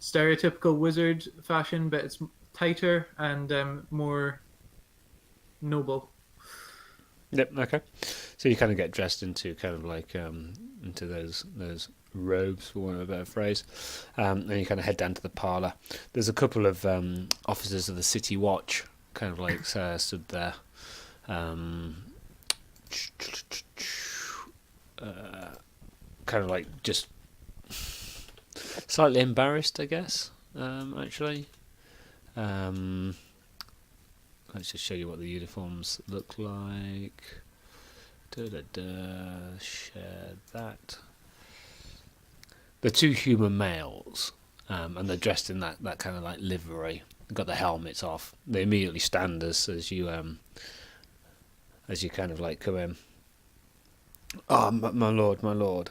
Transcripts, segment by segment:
stereotypical wizard fashion, but it's tighter and more noble. Yep. Okay. So you kind of get dressed into kind of like into those robes, for want of a better phrase, and you kind of head down to the parlour. There's a couple of officers of the City Watch, kind of like stood there. Kind of like just slightly embarrassed, I guess. Actually, let's just show you what the uniforms look like. Share that. The two human males, and they're dressed in that kind of like livery. Got the helmets off. They immediately stand as you kind of like come in. Oh, my lord, my lord.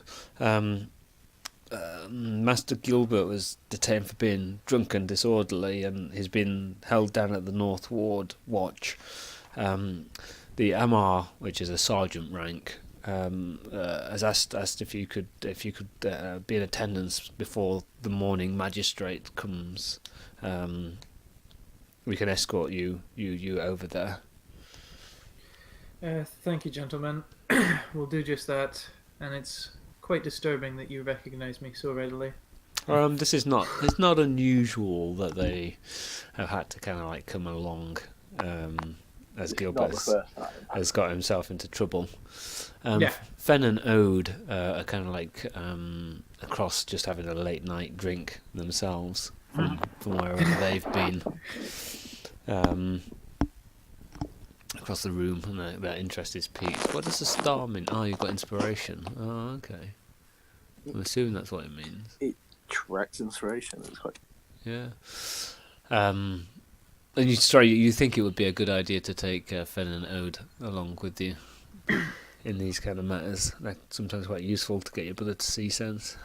Master Gilbert was detained for being drunk and disorderly, and he's been held down at the North Ward Watch. The Amar, which is a sergeant rank, has asked if you could be in attendance before the morning magistrate comes. We can escort you over there. Thank you, gentlemen. We'll do just that, and it's quite disturbing that you recognise me so readily. This is not. It's not unusual that they have had to kind of like come along, as Gilbert has got himself into trouble. Fen and Ode are kind of like across, just having a late night drink themselves from wherever they've been. Across the room, and their interest is piqued. What does the star mean? Oh, you've got inspiration. Oh, okay. I'm assuming that's what it means. It tracks inspiration. It's quite... Yeah. And you think it would be a good idea to take Fen and Ode along with you in these kind of matters? They're sometimes quite useful to get your brother to see sense.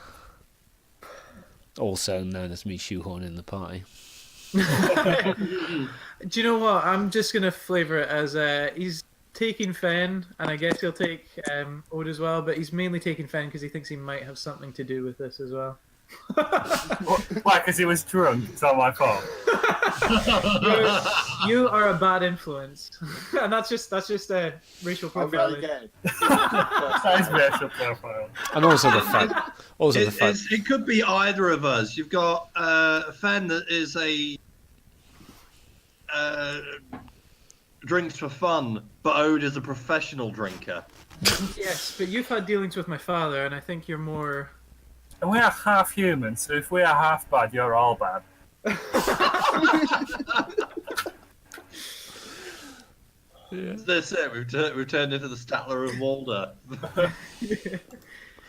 Also known as me shoehorning the party. Do you know what? I'm just going to flavour it as he's taking Fen, and I guess he'll take Ode as well, but he's mainly taking Fen because he thinks he might have something to do with this as well. Why? Because he was drunk? It's not my fault. You are a bad influence, and that's just racial profiling. That is racial profiling. And also the fact, it could be either of us. You've got Fen that is a drinks for fun, but Ode is a professional drinker. Yes, but you've had dealings with my father, and I think you're more. And we are half human, so if we are half bad, you're all bad. Yeah. That's it. We've turned into the Statler of Walder.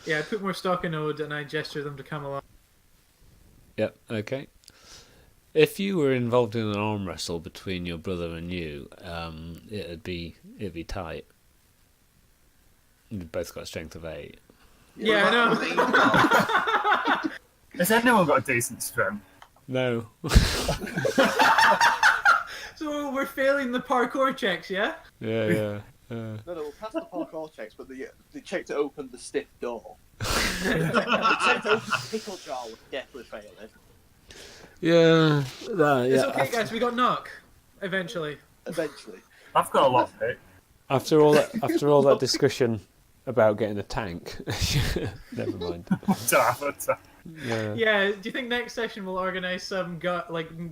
Yeah, I put more stock in Ode, and I gesture them to come along. Yep. Okay. If you were involved in an arm wrestle between your brother and you, it'd be tight. You've both got a strength of 8. Yeah, I know. Has anyone got a decent strength? No. So we're failing the parkour checks, yeah? Yeah. No, we'll pass the parkour checks, but they check to open the stiff door. They check to open the pickle jar, we're definitely failing. Yeah. It's okay, guys. We got knock. Eventually. I've got a lockpick. After all that discussion about getting a tank, never mind. Yeah. Do you think next session we'll organise some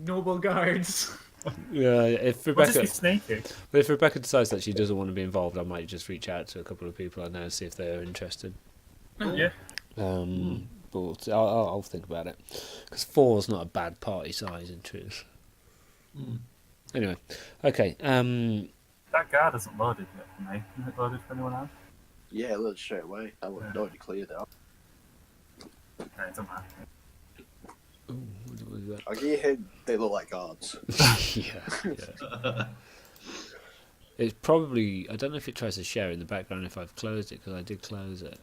noble guards? Yeah. If Rebecca decides that she doesn't want to be involved, I might just reach out to a couple of people I know, see if they are interested. Yeah. But I'll think about it, because 4 is not a bad party size in truth. Anyway, okay. That guard isn't loaded yet for me. Is it loaded for anyone else? Yeah, load straight away. I would already cleared it up. Okay, it doesn't matter. Ooh, what was that? I'll give you a hint, they look like guards. Yeah. It's probably. I don't know if it tries to share in the background if I've closed it, because I did close it.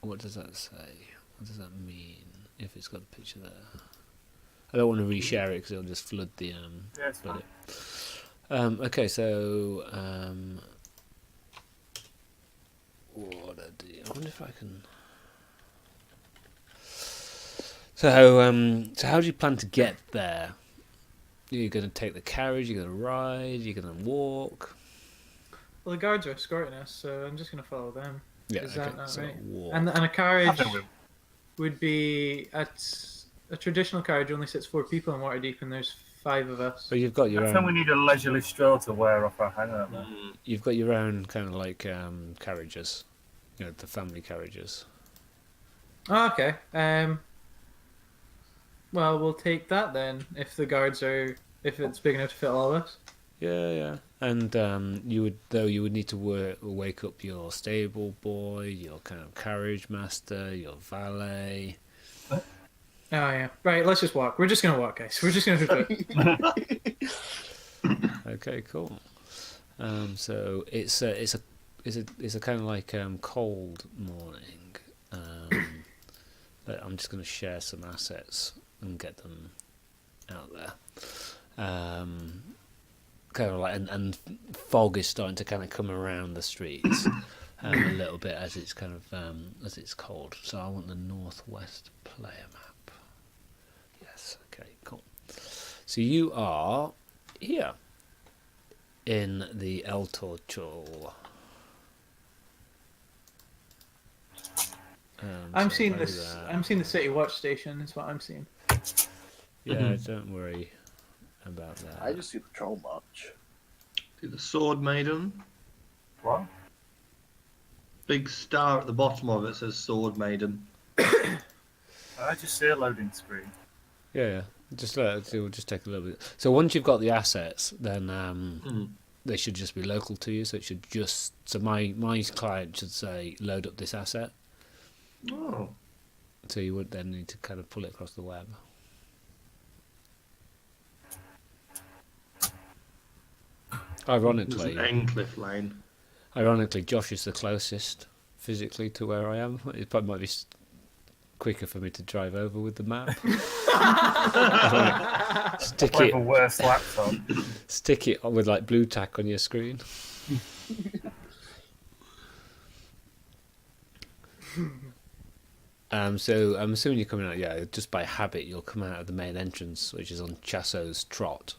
What does that say? What does that mean? If it's got the picture there, I don't want to reshare it because it'll just flood the Yeah, it's flood fine. it. Okay, so what I do? I wonder if I can. So how do you plan to get there? Are you going to take the carriage? You're going to ride? You're going to walk? Well, the guards are escorting us, so I'm just going to follow them. Yeah, Is that not so right? walk. And a I carriage think we would be a traditional carriage only sits 4 people in Waterdeep, and there's 5 of us. But you've got your I think we own. need a leisurely stroll to wear off our hangout there. You've got your own kind of like carriages, the family carriages. Oh, okay. Well, we'll take that then. If it's big enough to fit all of us. Yeah. And you would need to wake up your stable boy, your kind of carriage master, your valet. Oh yeah. Right. Let's just walk. We're just gonna walk, guys. We're just gonna do it. Okay, cool. So it's a kind of like cold morning. But I'm just going to share some assets and get them out there. Kind of like and fog is starting to kind of come around the streets a little bit as it's kind of as it's cold. So I want the northwest player map. Yes. Okay. Cool. So you are here in the El Torchul. I'm so seeing over this. there. I'm seeing the city watch station. Is what I'm seeing. Yeah, don't worry about that. I just see the troll march. See the sword maiden. What? Big star at the bottom of it says sword maiden. I just see a loading screen. Yeah. Just it will just take a little bit. So once you've got the assets, then they should just be local to you. So it should just. So my client should say, load up this asset. Oh. So you would then need to kind of pull it across the web. There's Ironically, an Encliffe lane. Josh is the closest physically to where I am. It probably might be quicker for me to drive over with the map. Stick Like it a worse laptop. Stick it with like blue tack on your screen. So I'm assuming you're coming out. Just by habit, you'll come out of the main entrance, which is on Chasso's Trot,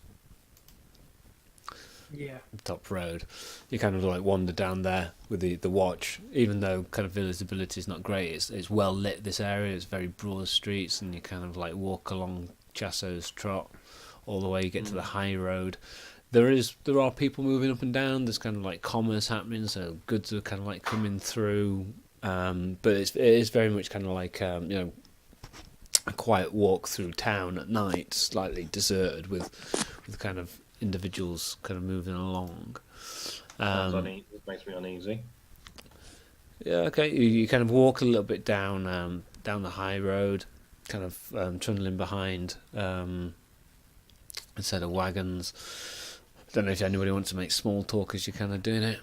Yeah. top road. You kind of like wander down there with the watch, even though kind of visibility is not great. It's well lit, this area. It's very broad streets, and you kind of like walk along Chasso's Trot all the way. You get to the high road. There are people moving up and down. There's kind of like commerce happening, so goods are kind of like coming through. But it is very much kind of like a quiet walk through town at night, slightly deserted with kind of individuals kind of moving along. It makes me uneasy. Yeah, okay. You kind of walk a little bit down the high road, kind of trundling behind a set of wagons. I don't know if anybody wants to make small talk as you're kind of doing it.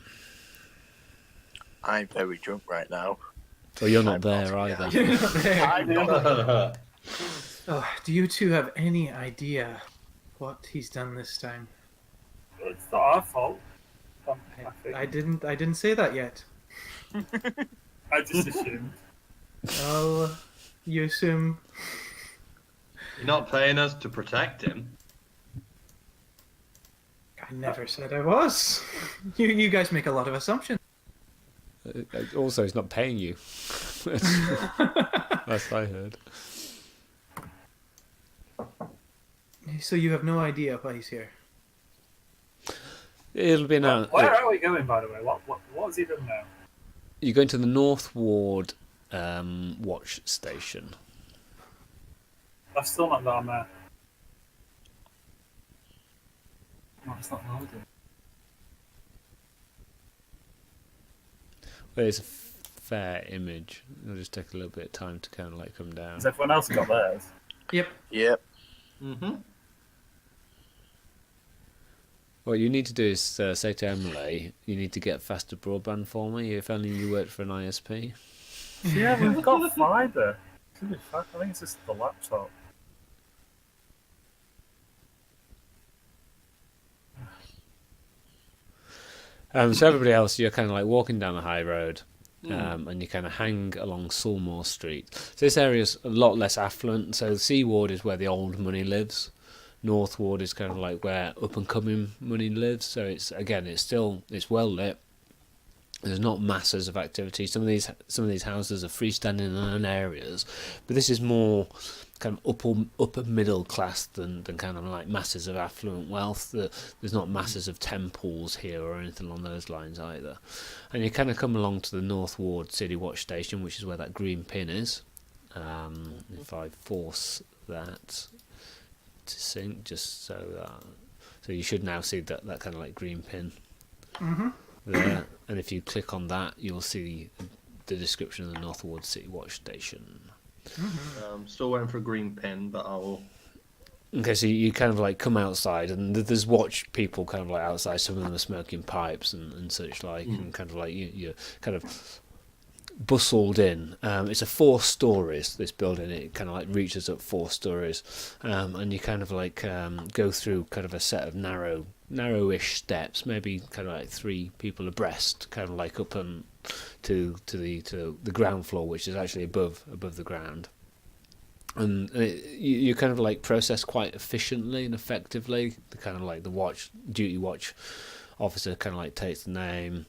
I'm very drunk right now. Well, you're not I'm there not, either. You're not there. I'm not. Oh, do you two have any idea what he's done this time? It's not our fault. I didn't say that yet. I just assumed. Oh, you assume. You're not paying us to protect him. I never said I was. You guys make a lot of assumptions. Also, he's not paying you. That's what I heard. So you have no idea why he's here. It'll be now. Where are we going, by the way? What is he doing now? You're going to the North Ward watch station. I've still not got a map. No, it's not loading. Well, it's a fair image. It'll just take a little bit of time to kind of like come down. Has everyone else got theirs? Yep. Yep. Mm-hmm. What you need to do is say to Emily, you need to get faster broadband for me. If only you worked for an ISP. Yeah, we've got fibre. I think it's just the laptop. So everybody else, you're kind of like walking down the high road. and you kind of hang along Sulmore Street. So this area's a lot less affluent. So the Sea Ward is where the old money lives. North Ward is kind of like where up and coming money lives. So it's well lit. There's not masses of activity. Some of these houses are freestanding in their own areas, but this is more kind of upper middle class than kind of like masses of affluent wealth. There's not masses of temples here or anything along those lines either. And you kind of come along to the North Ward City Watch Station, which is where that green pin is. If I force that to sync, just so you should now see that kind of like green pin there. And if you click on that, you'll see the description of the North Ward City Watch Station. Still waiting for a green pin, but I will. Okay, so you kind of like come outside, and there's watch people kind of like outside. Some of them are smoking pipes and such like, and kind of like you're kind of bustled in. It's a 4 stories. This building, it kind of like reaches up 4 stories, and you kind of like go through kind of a set of narrowish steps, maybe kind of like 3 people abreast, kind of like up and to the ground floor, which is actually above the ground. And you kind of like process quite efficiently and effectively. The kind of like the duty watch officer kind of like takes the name,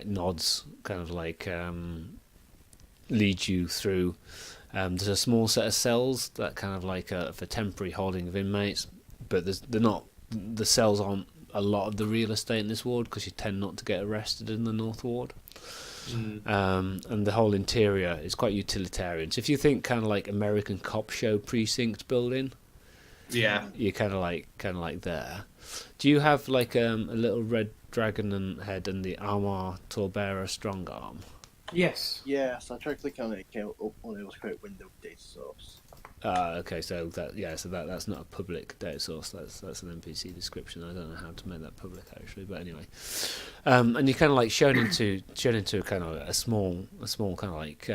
nods, kind of like leads you through. There's a small set of cells that kind of like for temporary holding of inmates, but the cells aren't a lot of the real estate in this ward because you tend not to get arrested in the North Ward. And the whole interior is quite utilitarian. So if you think kind of like American Cop Show precinct building, you're kind of like there. Do you have like a little red dragon and head and the Armor Torbearer strong arm? Yes. Yes, I tried clicking on it. It came up on it was quite window data source. Okay, so that's not a public data source. That's an NPC description. I don't know how to make that public actually, but anyway. And you're kind of like shown into kind of a small kind of like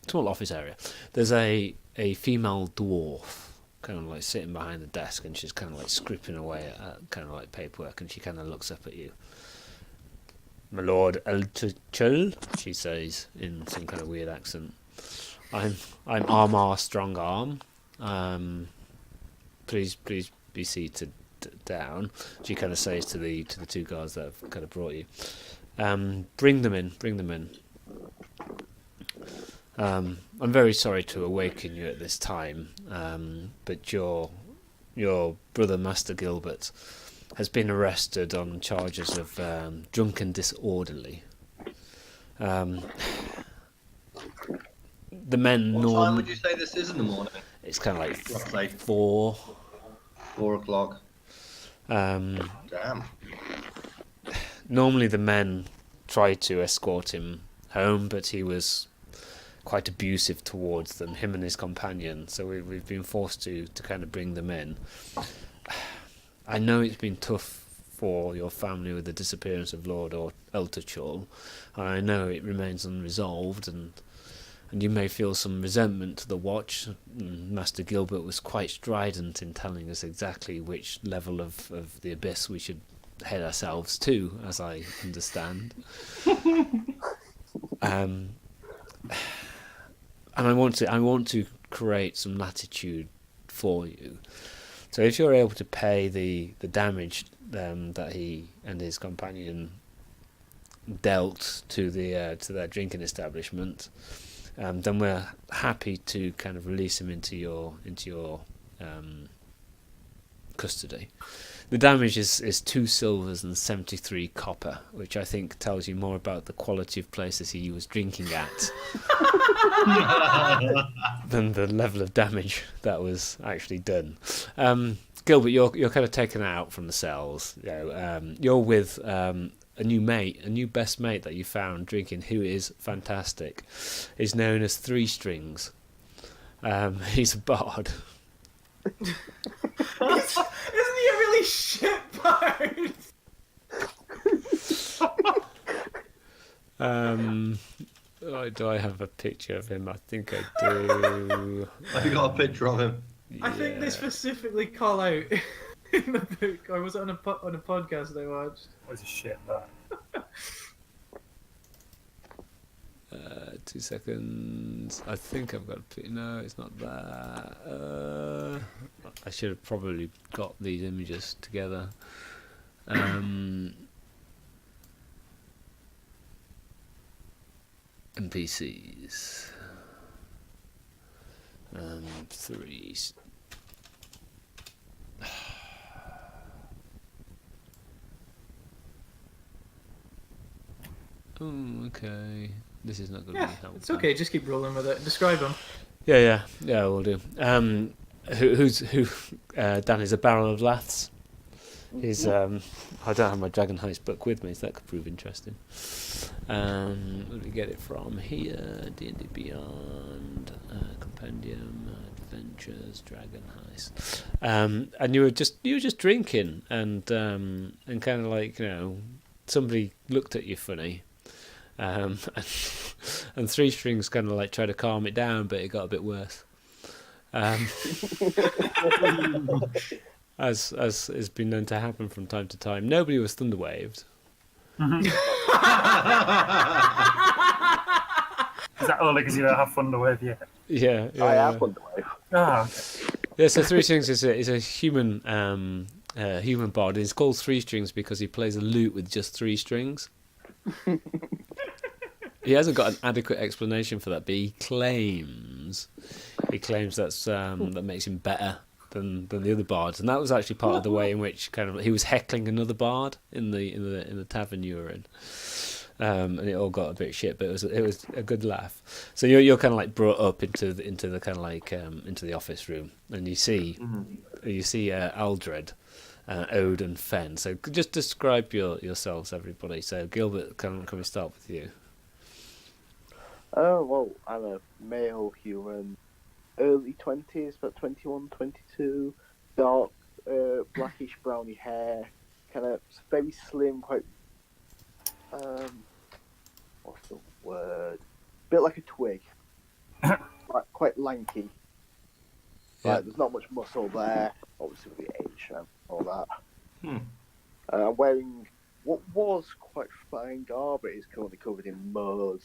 small office area. There's a female dwarf kind of like sitting behind the desk, and she's kind of like scribbling away at kind of like paperwork, and she kind of looks up at you. My lord Eltuchel, she says in some kind of weird accent. I'm Armor Strong Arm. Please be seated down. She kind of says to the 2 guards that have kind of brought you. Bring them in. I'm very sorry to awaken you at this time, but your brother Master Gilbert has been arrested on charges of drunken disorderly. The men What time would you say this is in the morning? It's kind of like Roughly 4. 4 o'clock. Damn. Normally the men tried to escort him home, but he was quite abusive towards them, him and his companion. So we've been forced to kind of bring them in. I know it's been tough for your family with the disappearance of Lord Eltuchel, and I know it remains unresolved, and you may feel some resentment to the watch. Master Gilbert was quite strident in telling us exactly which level of the abyss we should head ourselves to, as I understand. And I want to create some latitude for you. So if you're able to pay the damage that he and his companion dealt to their drinking establishment, then we're happy to kind of release him into your custody. The damage is 2 silvers and 73 copper, which I think tells you more about the quality of places he was drinking at than the level of damage that was actually done. Gilbert, you're kind of taken out from the cells. You're with a new best mate that you found drinking, who is fantastic. Is known as 3 Strings. He's a bard. Isn't he a really shit bard? Do I have a picture of him? I think I do. Have you got a picture of him? I think they specifically call out in the book, or was it on a podcast I watched? What is a shit that? 2 seconds. I think I've got no, it's not that. I should have probably got these images together. NPCs. 3. Oh, okay. This is not going to be helpful. It's okay. Just keep rolling with it. Describe him. Yeah, we'll do. Dan is a barrel of laths. He's I don't have my Dragon Heist book with me, so that could prove interesting. Where do we get it from? Here, D&D Beyond, Compendium, Adventures, Dragon Heist. And you were just drinking, and kind of like, you know, somebody looked at you funny. And 3 strings kind of like tried to calm it down, but it got a bit worse. As has been known to happen from time to time. Nobody was thunderwaved. Is that only because you don't have Thunderwave yet? Yeah. I have Thunderwave. Ah, Yeah, so 3 strings is a human human bard. He's called 3 strings because he plays a lute with just 3 strings. He hasn't got an adequate explanation for that, but he claims that's that makes him better than the other bards, and that was actually part of the way in which kind of he was heckling another bard in the tavern you were in, and it all got a bit shit, but it was a good laugh. So you're kind of like brought up into the kind of like into the office room, and you see Aldred, Ode, and Fen. So just describe yourselves, everybody. So Gilbert, can we start with you? Oh, well, I'm a male human, early 20s, about 21, 22, dark, blackish browny hair, kind of very slim, quite, what's the word? Bit like a twig, quite lanky. Yeah. There's not much muscle there, obviously with the age and all that. I'm wearing what was quite fine garb, but is currently covered in mud,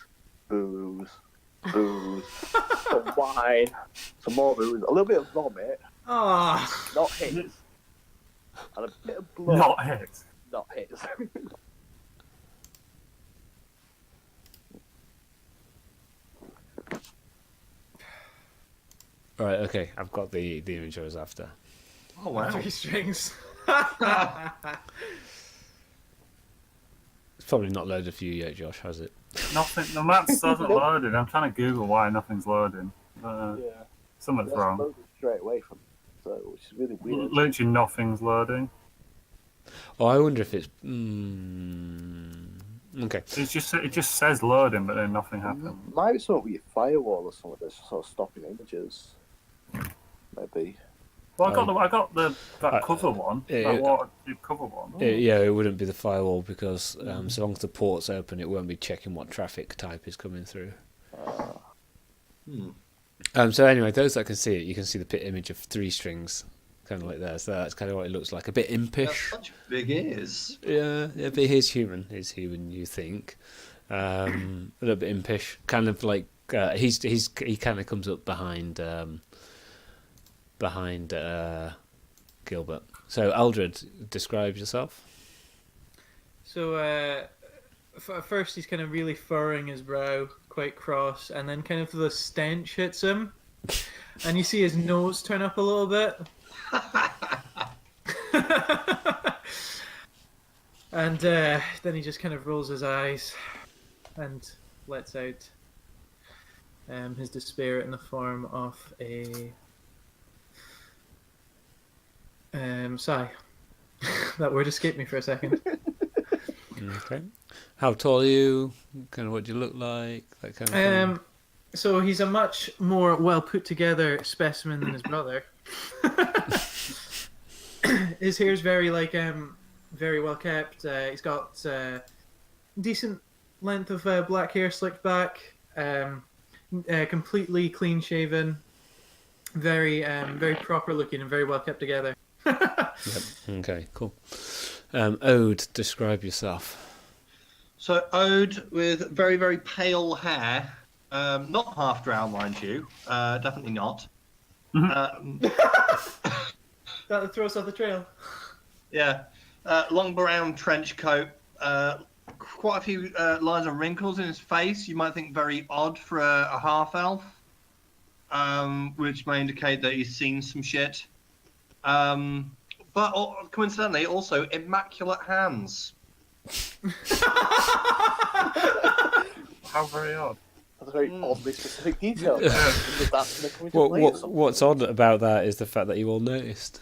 booze, some wine, some more booze, a little bit of vomit, Ah, not his, and a bit of blood, not hit. not his. Right, okay, I've got the image I was after. Oh wow! 3 strings. It's probably not loaded for you yet, Josh, has it? Nothing. The map doesn't loading. I'm trying to Google why nothing's loading. Yeah, Something's that's wrong. loaded straight away from, so which is really weird. Literally nothing's loading. Oh, I wonder if it's. Okay. It just says loading, but then nothing happens. Might be something with your firewall or something that's sort of stopping images. Maybe. Well, I got that cover one. yeah, That Waterdeep cover one. Yeah, it wouldn't be the firewall because so long as the port's open, it won't be checking what traffic type is coming through. So anyway, those that can see it, you can see the pit image of 3 strings, kind of like there. So that's kind of what it looks like. A bit impish. Such big ears. Yeah, but he's human. He's human, you think. A little bit impish, kind of like he kind of comes up behind Gilbert. So Aldred, describe yourself. So at first he's kind of really furrowing his brow, quite cross, and then kind of the stench hits him, and you see his nose turn up a little bit. And then he just kind of rolls his eyes and lets out his despair in the form of a sigh. That word escaped me for a second. Okay. How tall are you? Kind of what do you look like? That kind of thing. So he's a much more well put together specimen than his brother. His hair's very very well kept. He's got decent length of black hair slicked back, completely clean shaven, very proper looking and very well kept together. Yep. Okay, cool. Ode, describe yourself. So Ode with very, very pale hair, Not half drowned, mind you. Definitely not. That throw us off the trail. Yeah. Long brown trench coat. Quite a few lines of wrinkles in his face. You might think very odd for a half-elf. Which may indicate that he's seen some shit. But coincidentally, also immaculate hands. How very odd. That's a very oddly specific detail. What's odd about that is the fact that you all noticed.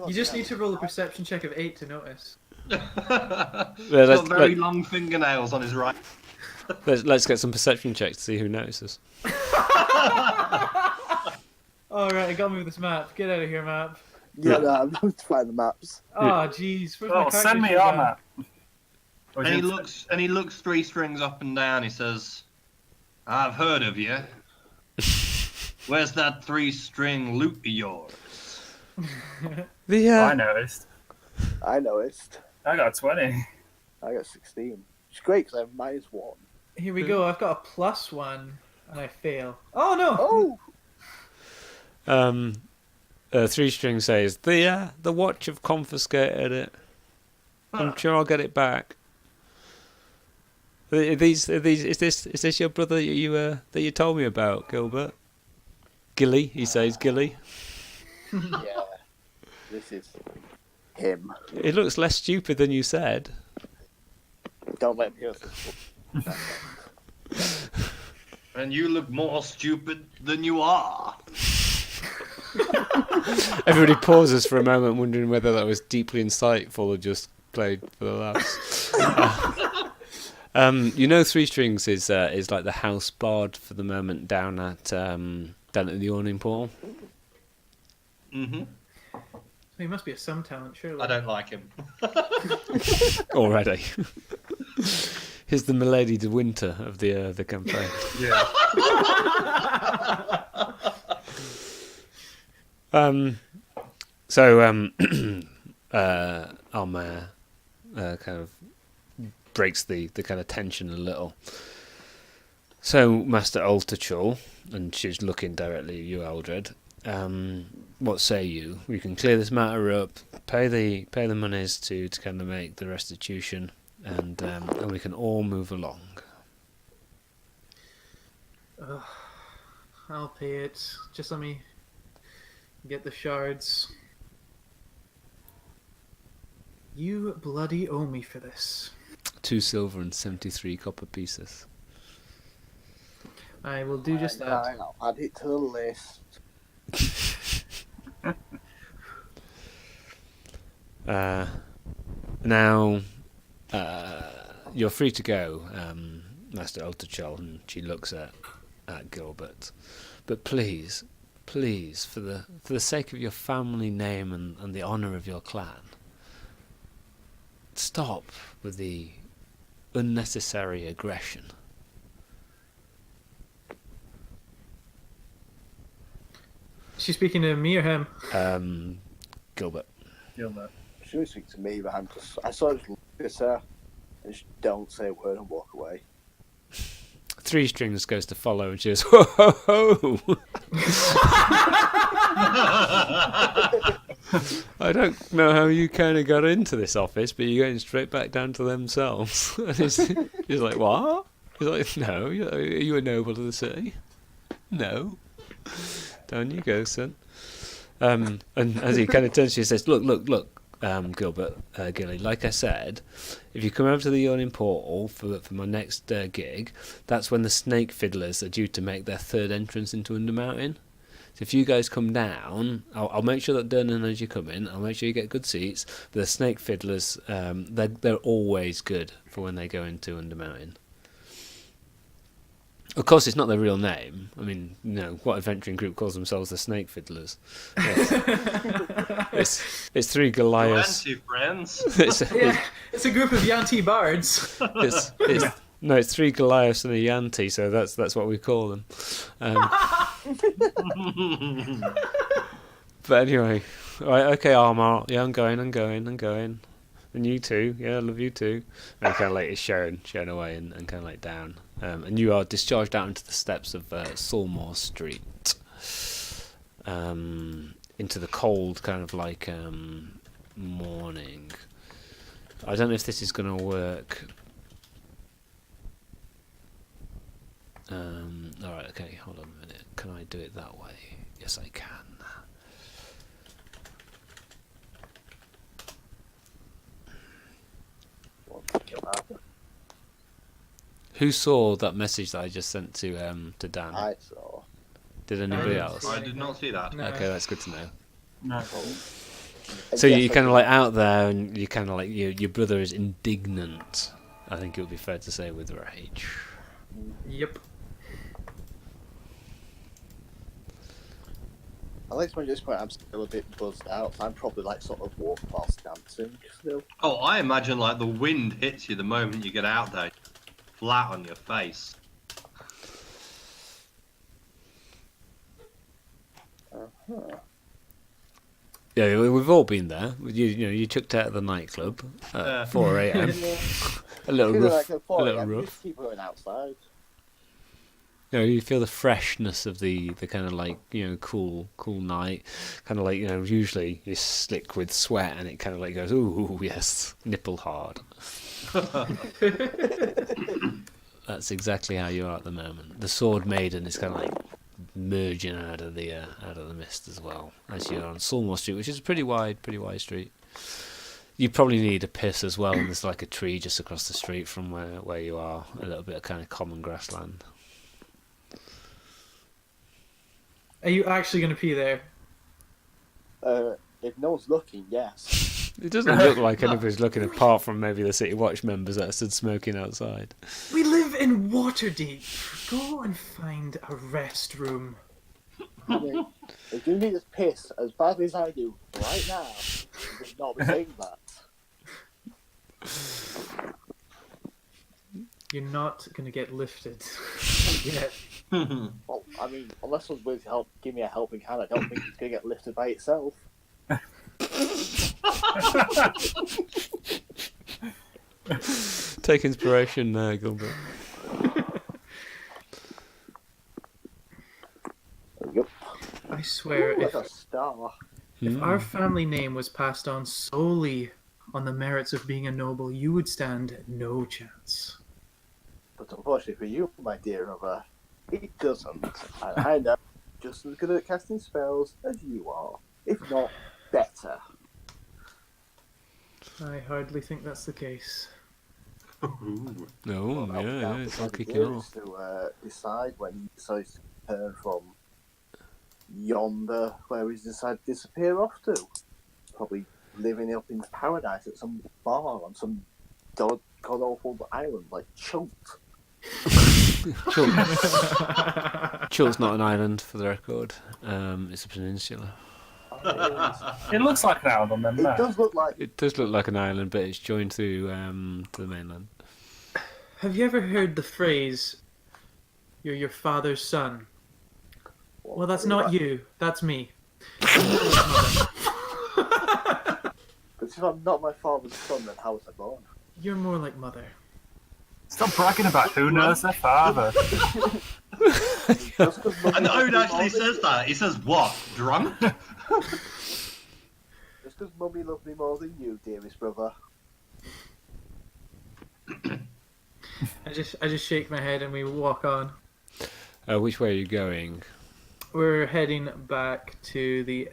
You just need to roll a perception check of 8 to notice. He's got very long fingernails on his right. Let's get some perception checks to see who notices. Alright, I gotta move this map. Get out of here, map. Yeah, no, I'm going to find the maps. Oh, jeez. Send me our map. And he looks 3 strings up and down. He says, "I've heard of you. Where's that 3-string loot of yours?" I noticed. I noticed. I got 20. I got 16. It's great because I have -1. Here we go. I've got a +1 and I fail. Oh no! Oh! 3-string says the watch have confiscated it. I'm sure I'll get it back. Is this your brother that you told me about, Gilbert? Gilly, he says Gilly. Yeah. This is him. It looks less stupid than you said. Don't let me hear this. And you look more stupid than you are. Everybody pauses for a moment, wondering whether that was deeply insightful or just played for the laughs. 3 strings is like the house bard for the moment down at the awning portal. Mm-hmm. He must be some talent, surely. I don't like him. Already. He's the Milady de Winter of the campaign. Yeah. Alma kind of breaks the kind of tension a little. So, Master Alterchul, and she's looking directly at you, Eldred. What say you? We can clear this matter up, pay the monies to kind of make the restitution, and we can all move along. I'll pay it. Just let me get the shards. You bloody owe me for this. 2 silver and 73 copper pieces. I will do just that. I'll add it to the list. Now, you're free to go, Master Alterchul, and she looks at Gilbert. But please, for the sake of your family name and the honour of your clan, stop with the unnecessary aggression. She's speaking to me or him? Gilbert. Gilbert. She was speaking to me, but I sort of look at her and just don't say a word and walk away. 3 strings goes to follow, and she goes, "Ho ho ho!" I don't know how you kind of got into this office, but you're going straight back down to themselves. And he's like, "What?" He's like, "No, are you a noble of the city?" "No." "Down you go, son." And as he kind of turns to you, he says, Look, Gilbert, Gilly, like I said, if you come over to the Yawning Portal for my next gig, that's when the Snake Fiddlers are due to make their 3rd entrance into Undermountain. So if you guys come down, I'll make sure that Durnan knows you're coming. I'll make sure you get good seats. But the Snake Fiddlers, they're always good for when they go into Undermountain. Of course, it's not their real name. I mean, what adventuring group calls themselves the Snake Fiddlers? It's 3 Goliaths. Yanti friends. It's a group of Yanti bards. It's 3 Goliaths and a Yanti, so that's what we call them. But anyway, right, okay, Armar. Yeah, I'm going. And And you too. Yeah, I love you too. And kind of like it's shown away and kind of like down. And you are discharged out into the steps of Sawmore Street. Into the cold kind of like morning. I don't know if this is going to work. Alright, okay, hold on a minute. Can I do it that way? Yes, I can. Who saw that message that I just sent to Dan? I saw. Did anybody else? I did not see that. No. Okay, that's good to know. No. So you're kind of like out there, and you kind of like your brother is indignant. I think it would be fair to say with rage. Yep. I like to make this point. I'm still a bit buzzed out. I'm probably like sort of walking whilst dancing still. Oh, I imagine like the wind hits you the moment you get out there, flat on your face. Yeah, we've all been there. You know, you chucked out of the nightclub at 4 a.m. A little Feeling rough. like at 4 A little a.m., you rough. just keep going outside. You know, you feel the freshness of the kind of like, you know, cool night. Kind of like, you know, usually you're slick with sweat and it kind of like goes, ooh, yes, nipple hard. That's exactly how you are at the moment. The Sword Maiden is kind of like merging out of the mist as well as you're on Sawmore Street, which is a pretty wide street. You probably need a piss as well, and there's like a tree just across the street from where you are, a little bit of kind of common grassland. Are you actually going to pee there? If no one's looking, yes. It doesn't look like anybody's looking apart from maybe the City Watch members that are stood smoking outside. We live in Waterdeep. Go and find a restroom. I mean, if you need to piss as badly as I do right now, you should not be saying that. You're not going to get lifted yet. Well, I mean, unless someone's willing to help, give me a helping hand, I don't think it's going to get lifted by itself. Take inspiration, Gilbert. Yep. I swear, Ooh, if, like a star. if our family name was passed on solely on the merits of being a noble, you would stand no chance. But unfortunately for you, my dear brother, it doesn't. And I know just as good at casting spells as you are, if not better. I hardly think that's the case. No, Well, yeah, down it's to all the kicking dealers off. to decide when he decides to turn from yonder, where he's decided to disappear off to. Probably living up in paradise at some bar on some god awful island like Chult. Chult's not an island, for the record. It's a peninsula. It looks like an island on them It map. does look like. It does look like an island, but it's joined through to the mainland. Have you ever heard the phrase, "You're your father's son"? Well, that's not you. That's me. But if I'm not my father's son, then how was I born? You're more like mother. Stop bragging about who knows their father. And Ode actually says that. He says, what? Drunk? Just because mummy loved me more than you, dearest brother. I just shake my head and we walk on. Which way are you going? We're heading back to the.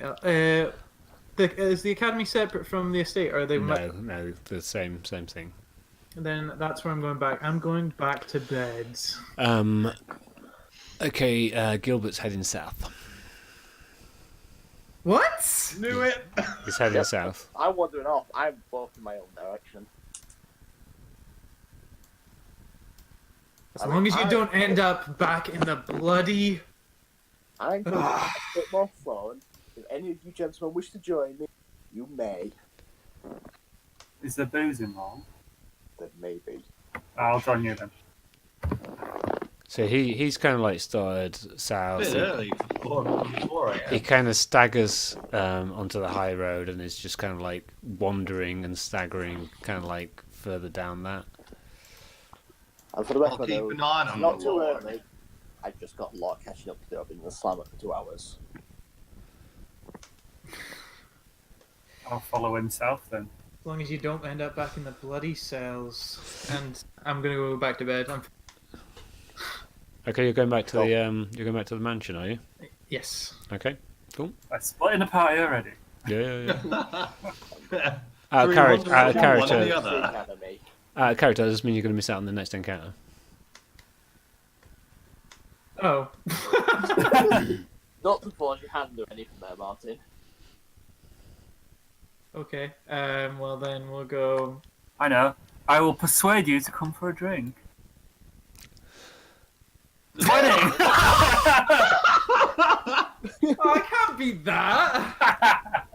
Is the academy separate from the estate? Or are they? No, the same thing. Then that's where I'm going back. I'm going back to beds. Okay, Gilbert's heading south. What? Knew it. He's heading Yep. south. I'm wandering off. I'm both in my own direction. As long as you don't end up back in the bloody. I'm going to have a bit more fun. If any of you gentlemen wish to join me, you may. Is there booze involved? Then maybe. I'll join you then. So he's kind of like started south. Bit early for 4 He a.m. kind of staggers onto the high road and is just kind of like wandering and staggering, kind of like further down that. And for the rest I'll of keep those, an eye on not the too wall. early. I've just got a lot of catching up to do. I've been in the slammer for 2 hours. I'll follow him south then. As long as you don't end up back in the bloody cells. And I'm gonna go back to bed. Okay, you're going back to the mansion, are you? Yes. Okay, cool. I split in the party already. Yeah. Three Character, ones, one or the character, other. Academy. character. Does this mean you're going to miss out on the next encounter? Oh. Not to force your hand or anything there, Martin. Okay. Well then we'll go. I know. I will persuade you to come for a drink. 20! Oh, I can't beat that.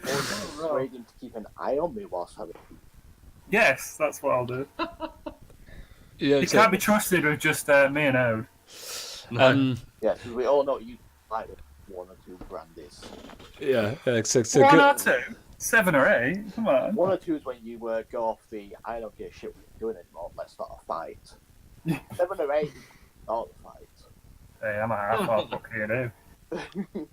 Persuade him to keep an eye on me whilst having. Yes, that's what I'll do. Yeah. You can't be trusted with just me and Ode. No. Yeah, because we all know you like 1 or 2 brandies. Yeah. So 1 or 2? 7 or 8? Come on. 1 or 2 is when you go off the I don't give a shit what you're doing anymore, let's start a fight. 7 or 8, start the fight. Hey, I'm a half-hour book here now.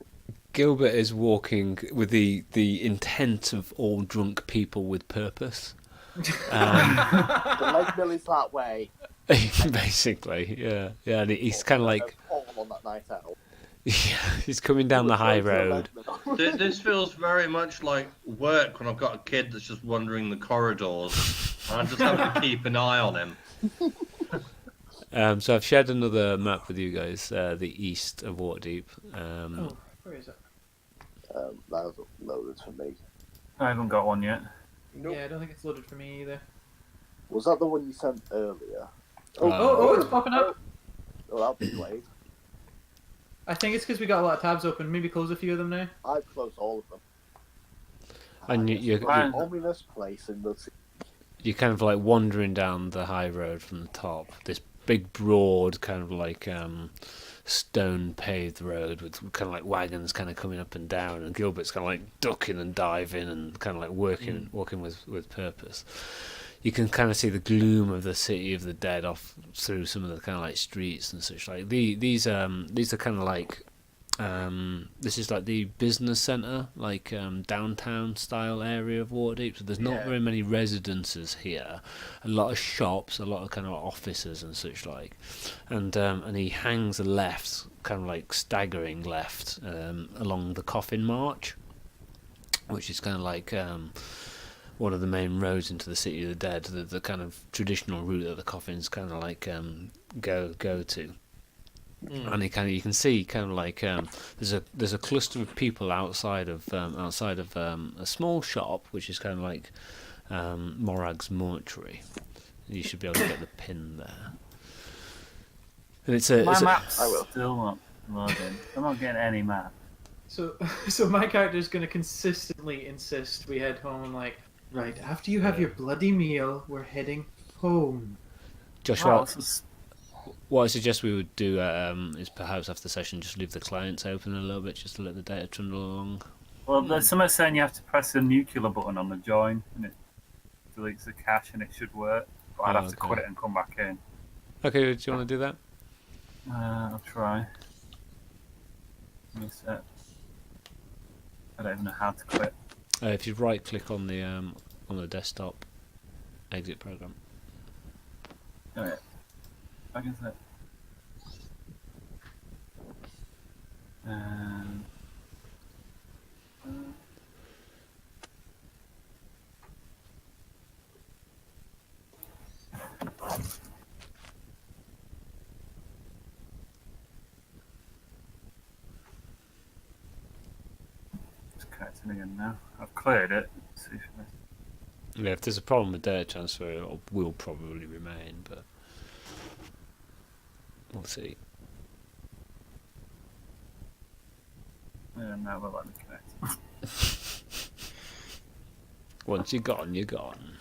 Gilbert is walking with the intent of all drunk people with purpose. The leg mill is that way. Basically, yeah. And he's kind of like, Paul on that night out. yeah, he's coming down the high road. This feels very much like work when I've got a kid that's just wandering the corridors. And I just have to keep an eye on him. So I've shared another map with you guys, the east of Waterdeep. Oh, where is it? That was loaded for me. I haven't got one yet. Yeah, I don't think it's loaded for me either. Was that the one you sent earlier? Oh, it's popping up. Oh, that'll be great. I think it's because we got a lot of tabs open. Maybe close a few of them now. I've closed all of them. And you're ominous place in the you're kind of like wandering down the high road from the top. This big, broad, kind of like stone paved road with kind of like wagons kind of coming up and down, and Gilbert's kind of like ducking and diving and kind of like walking with purpose. You can kind of see the gloom of the city of the dead off through some of the kind of like streets and such. Like these are kind of like this is like the business centre, like downtown style area of Waterdeep. So there's not very many residences here. A lot of shops, a lot of kind of offices and such like. And he hangs a left, kind of like staggering left, along the Coffin March, which is kind of like one of the main roads into the City of the Dead, the kind of traditional route that the coffins kind of like go to. And you can see kind of like there's a cluster of people outside of a small shop, which is kind of like Morag's mortuary. You should be able to get the pin there. And My map's still not loading. I'm not getting any map. So my character's going to consistently insist we head home. Like, right after you have your bloody meal, we're heading home. Joshua, what I suggest we would do is perhaps after the session just leave the clients open a little bit, just to let the data trundle along. Well, there's something saying you have to press the nuclear button on the join, and it deletes the cache, and it should work. But I'd have to quit it and come back in. Okay, do you want to do that? I'll try. Give me a sec. I don't even know how to quit. If you right-click on the desktop, exit program. Oh yeah. I can say. It's connecting again now. I've cleared it. Let's see if If there's a problem with data transfer, it will probably remain, but we'll see. Yeah, now we'll let me connect. Once you're gone, you're gone.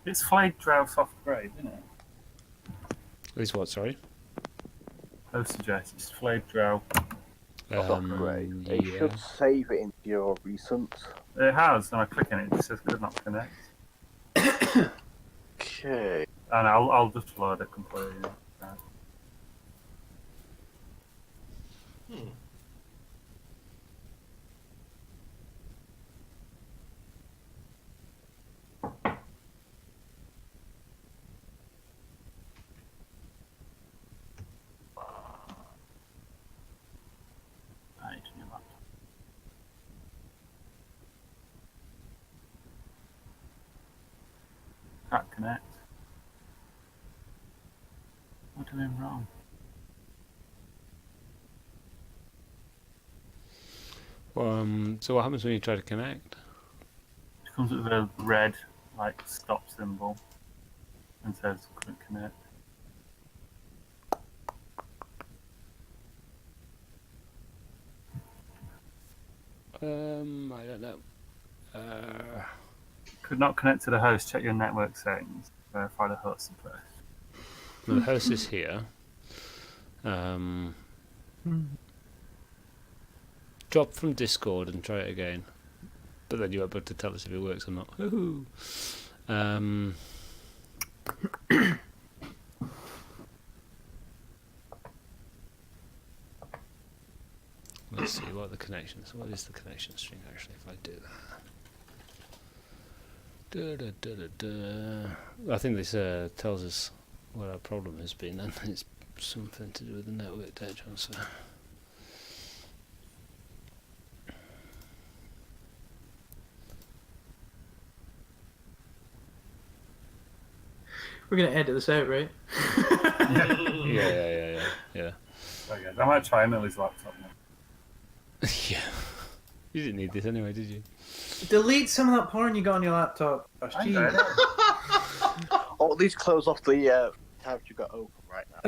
It's flayed drow soft grave, isn't it? Is what? Sorry. I would suggest it's flayed drow. Soft grey. It Yeah. should save it into your recent. It has, and I click on it, it says could not connect. Okay. And I'll just load it completely. Right, new laptop. Can't connect. What am I wrong? So what happens when you try to connect? It comes with a red like stop symbol and says couldn't connect. I don't know. Could not connect to the host. Check your network settings. Verify the host address. The host is here. Drop from Discord and try it again. But then you won't be able to tell us if it works or not. Woohoo! Let's see what the connection is. What is the connection string actually if I do that? I think this tells us what our problem has been, and it's something to do with the network data transfer. We're gonna edit this out, right? Yeah. Okay, I might try Emily's laptop now. Yeah. You didn't need this anyway, did you? Delete some of that porn you got on your laptop. Gosh, I gee. know. Or at least close off the tab you got open right now.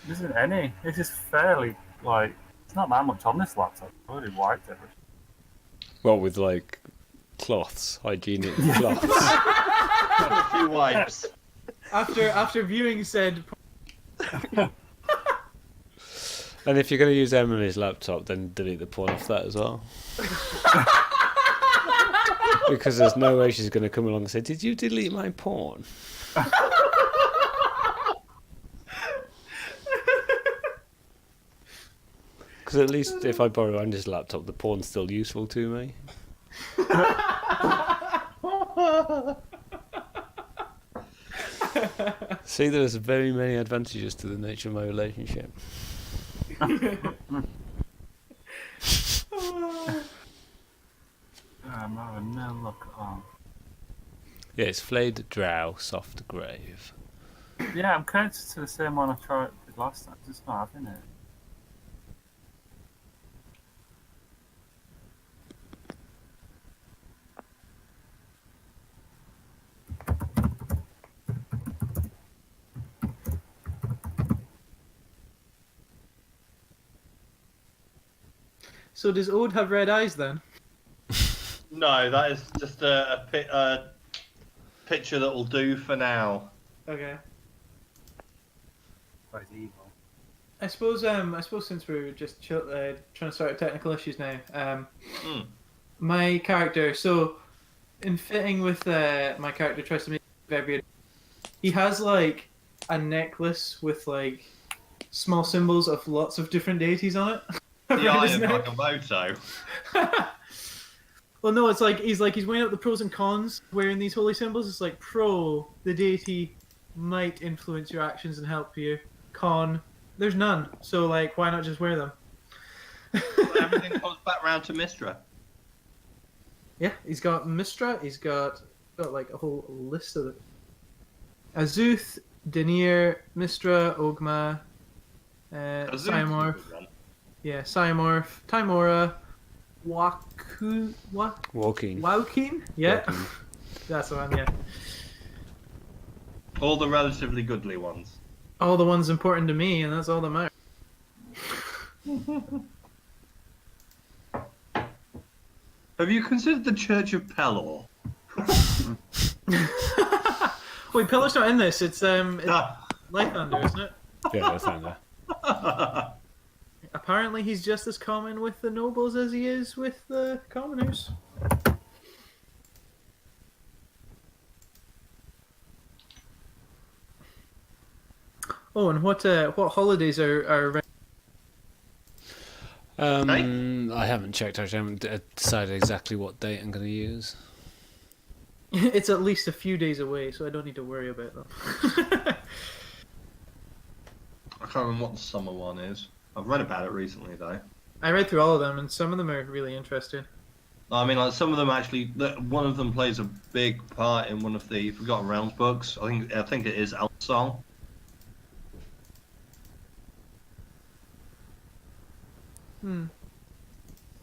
There isn't any. It's just fairly, like, it's not that much on this laptop. I've already wiped everything. Well, with like cloths, hygienic cloths. A few wipes. After viewing said, And if you're going to use Emily's laptop, then delete the porn off that as well. Because there's no way she's going to come along and say, "Did you delete my porn?" Because at least if I borrow Andy's laptop, the porn's still useful to me. See, there's very many advantages to the nature of my relationship. I'm having no look at all. Yeah, it's flayed drow, soft grave. Yeah, I'm connected to the same one I tried last time. It's not having it. so does Ode have red eyes then? No, that is just a picture that will do for now. Okay. Quite evil. I suppose since we're just trying to sort out technical issues now, my character. So, in fitting with my character tries to make very. He has like a necklace with like small symbols of lots of different deities on it. The around eye his of neck. Agamotto. Well, no, it's like he's weighing up the pros and cons wearing these holy symbols. It's like pro, the deity might influence your actions and help you. Con, there's none. So like, why not just wear them? Everything comes back round to Mistra. Yeah, he's got Mistra. He's got like a whole list of it. Azuth, Denier, Mistra, Ogma, Cymorph. Yeah, Cymorph, Timora, Waukeen. Yeah, Walking. that's the one. Yeah, All the relatively goodly ones. all the ones important to me, and that's all that matters. Have you considered the Church of Pelor? Wait, Pillar's not in this. It's Lythander, isn't it? Yeah, that's in there. Apparently, he's just as common with the nobles as he is with the commoners. Oh, and what holidays are I haven't checked actually. I haven't decided exactly what date I'm going to use. It's at least a few days away, so I don't need to worry about them. I can't remember what the summer one is. I've read about it recently, though. I read through all of them, and some of them are really interesting. I mean, like some of them actually. One of them plays a big part in one of the Forgotten Realms books. I think it is Elsong.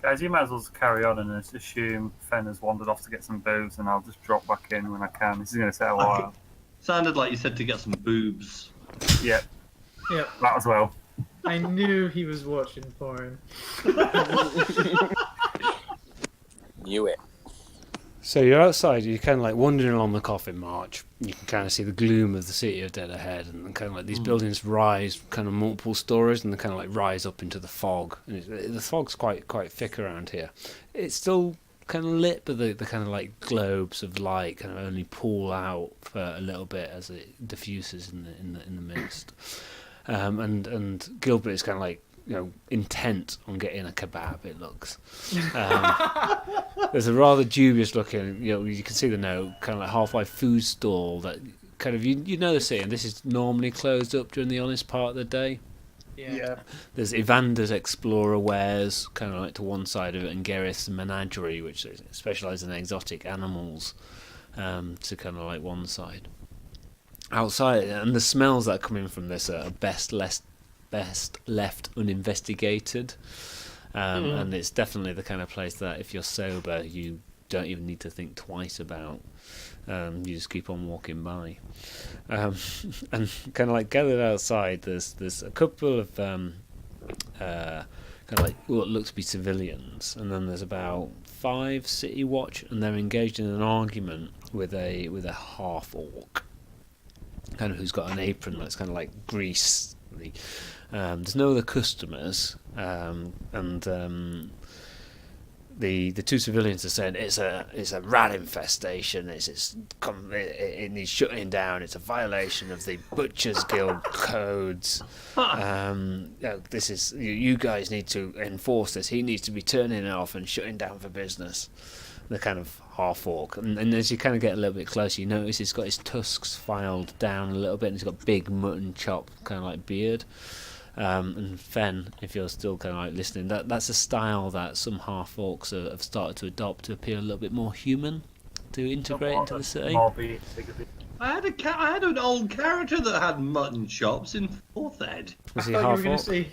Guys, you might as well just carry on and just assume Fen has wandered off to get some booze, and I'll just drop back in when I can. This is going to take a while. Sounded like you said to get some boobs. Yep. Yep. That as well. I knew he was watching porn. Knew it. So you're outside, you're kind of like wandering along the coffin march. You can kind of see the gloom of the city of dead ahead, and kind of like these buildings rise, kind of multiple stories, and they kind of like rise up into the fog. And the fog's quite thick around here. It's still kind of lit, but the kind of like globes of light kind of only pool out for a little bit as it diffuses in the mist. And Gilbert is kind of like, you know, intent on getting a kebab, it looks. There's a rather dubious looking, you know, you can see the note, kind of like halfway food stall that kind of, you know the city, and this is normally closed up during the honest part of the day. Yeah. There's Evander's Explorer Wares, kind of like to one side of it, and Gareth's Menagerie, which specialises in exotic animals, to kind of like one side. Outside, and the smells that are coming from this are best left uninvestigated, and it's definitely the kind of place that if you're sober you don't even need to think twice about. You just keep on walking by, and kind of like gathered outside there's a couple of kind of like what look to be civilians, and then there's about 5 city watch, and they're engaged in an argument with a half orc, kind of who's got an apron that's kind of like grease. There's no other customers, and the 2 civilians are saying it's a rat infestation. It needs shutting down. It's a violation of the Butchers Guild codes. This is you guys need to enforce this. He needs to be turning it off and shutting down for business. The kind of half orc, and as you kind of get a little bit closer, you notice he's got his tusks filed down a little bit, and he's got big mutton chop kind of like beard. And Fen, if you're still kind of like listening, that's a style that some half orcs have started to adopt to appear a little bit more human, to integrate into the city. I had an old character that had mutton chops in 4th ed. Was he I thought half you were going orc? to say...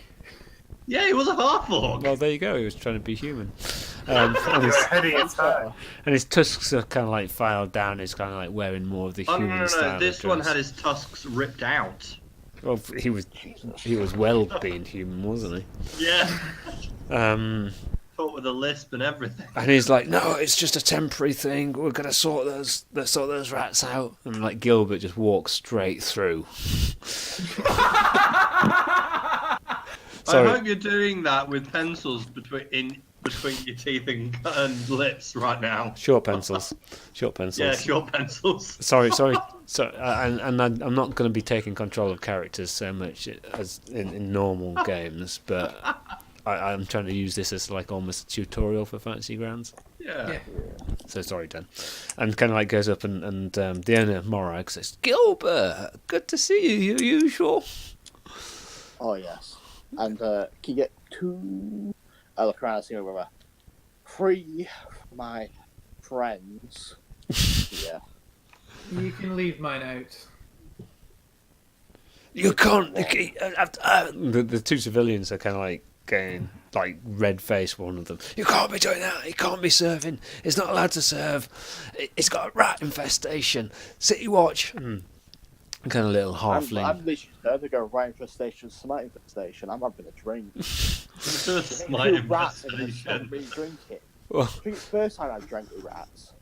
Yeah, he was a half orc. Well, there you go. He was trying to be human. You're ahead of your time. And his tusks are kind of like filed down. He's kind of like wearing more of the Oh, human no. style. This of one dress. had his tusks ripped out. Well, he was well being human, wasn't he? Yeah. Talk with a lisp and everything. And he's like, "No, it's just a temporary thing. We're gonna sort those rats out." And like Gilbert just walks straight through. I hope you're doing that with pencils between your teeth and lips right now. Short pencils. Yeah, short pencils. Sorry. And I'm not going to be taking control of characters so much as in normal games, but I'm trying to use this as like almost a tutorial for Fantasy Grounds. Yeah. So sorry, Dan. And kind of like goes up and the owner, Morag, says, "Gilbert, good to see you. You sure?" Oh yes. And can you get 2? I look around and see my brother. 3 for my friends. Yeah. You can leave mine out. You can't. The 2 civilians are kind of like going like red faced. One of them. You can't be doing that. He can't be serving. He's not allowed to serve. It's got a rat infestation. City watch. Kind of little halfling. I'm literally there to go right infestation, smite infestation. I'm having a drink. Smite Rats are going to infestation. stop me drinking. Well, I think it's the first time I drank with rats.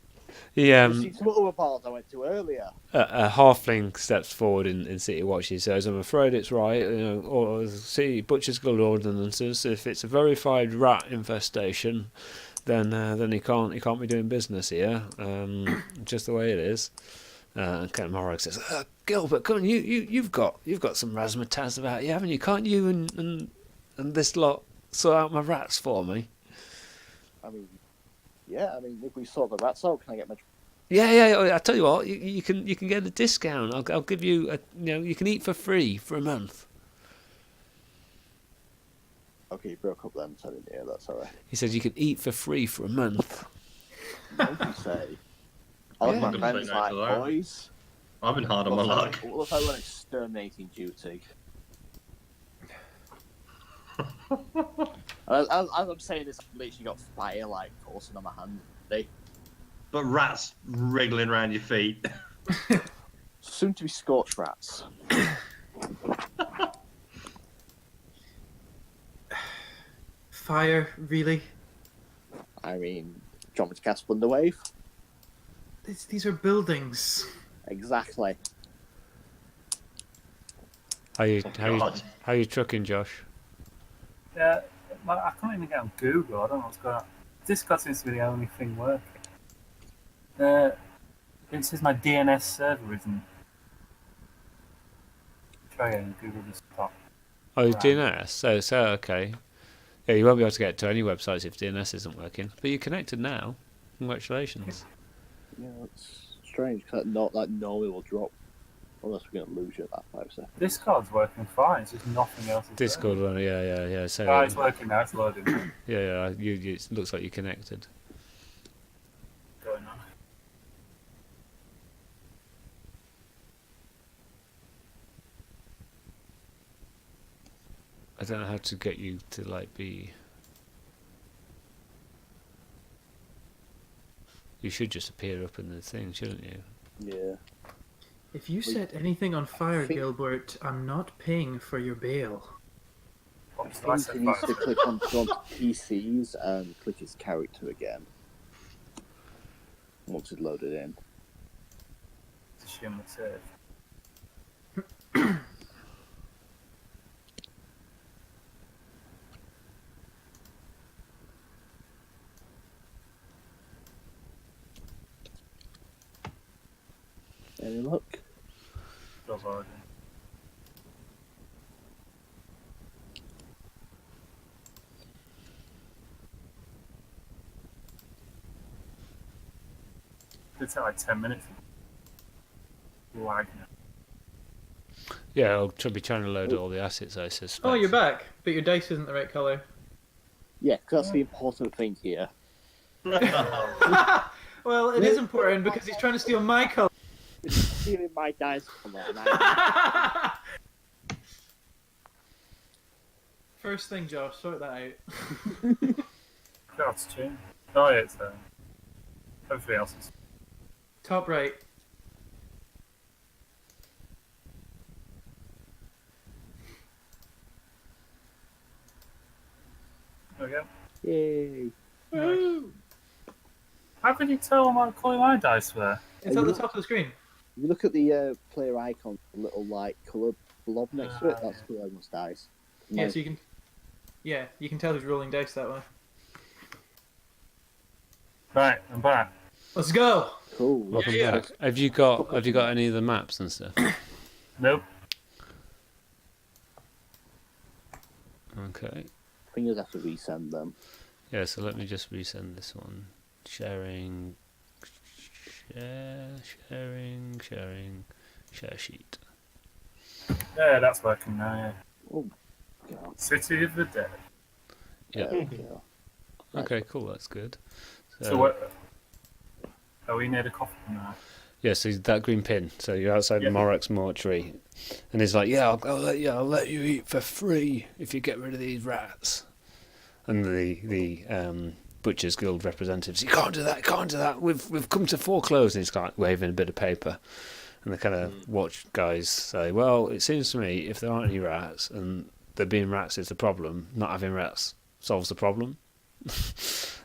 he There's some other bars I went to earlier. a halfling steps forward in City Watch. He says, "I'm afraid it's right. Or City Butcher's Guild ordinances. If it's a verified rat infestation, then he can't be doing business here. Just the way it is." And Ken Morag says, "Gilbert, come on, you've got some razzmatazz about you, haven't you? Can't you and this lot sort out my rats for me?" I mean, yeah. I mean, if we sort the rats out, can I get my? Yeah. I tell you what, you can get a discount. I'll give you you can eat for free for a month. Okay, you broke up then, so I didn't hear that. Sorry. He said you can eat for free for a month. What did you say? I like Yeah. my I'm gonna friends say no like to that. boys. I've been hard on my luck. What if I went exterminating duty? As I'm saying this, I've literally got fire like coursing on my hand. But rats wriggling around your feet. Soon to be scorched rats. Fire, really? I mean, do you want me to cast Thunder Wave? These are buildings. Exactly. How you God. trucking, Josh? Yeah, I can't even get on Google. I don't know what's going on. Discord seems to be the only thing working. It says my DNS server isn't. Try again. Google just stopped. Oh, Right. DNS. So okay. Yeah, you won't be able to get to any websites if DNS isn't working. But you're connected now. Congratulations. Yeah, that's strange because that normally will drop unless we're going to lose you at that 5 seconds. Discord's working fine. It's just nothing else. Is Discord one, yeah. So Oh, it's working now. It's loading. Now. yeah. It looks like you're connected. Going on. I don't know how to get you to be. You should just appear up in the thing, shouldn't you? Yeah. If you set anything on fire, think- Gilbert, I'm not paying for your bail. Oops, I I think said he needs to fine. click on front PCs and click his character again. Once it's loaded in. It's a shame it's it. Any luck? Still loading. It'll take like 10 minutes. Lag now. Yeah, I'll be trying to load all the assets, I suspect. Oh, you're back, but your dice isn't the right colour. Yeah, because that's the important thing here. Well, it is important because he's trying to steal my colour. Stealing my dice colour, and I First thing, Josh, sort that out. God's tune. Oh, yeah, it's everything else is. Top right. There we go. Yay. How can you tell I'm calling my dice there? It's at the top of the screen. If you look at the player icon, the little like coloured blob next to it, that's who everyone's dice. Yeah, so you can. Yeah, you can tell who's rolling dice that way. Right, I'm back. Let's go. Cool. Welcome Yeah. back. Have you got any of the maps and stuff? Nope. Okay. I think you'll have to resend them. Yeah, so let me just resend this one. Sharing, share sheet. Yeah, that's working now, yeah. Oh, God. City of the Dead. Yeah. There we go. Okay, cool. That's good. So what? Are we near the coffin now? Yeah, so that green pin. So you're outside Yeah. Morak's mortuary, and he's like, "Yeah, I'll let you eat for free if you get rid of these rats." And the Butchers Guild representatives, "You can't do that. We've come to foreclose." And he's like waving a bit of paper, and the kind of watch guys say, "Well, it seems to me if there aren't any rats and there being rats is the problem, not having rats solves the problem."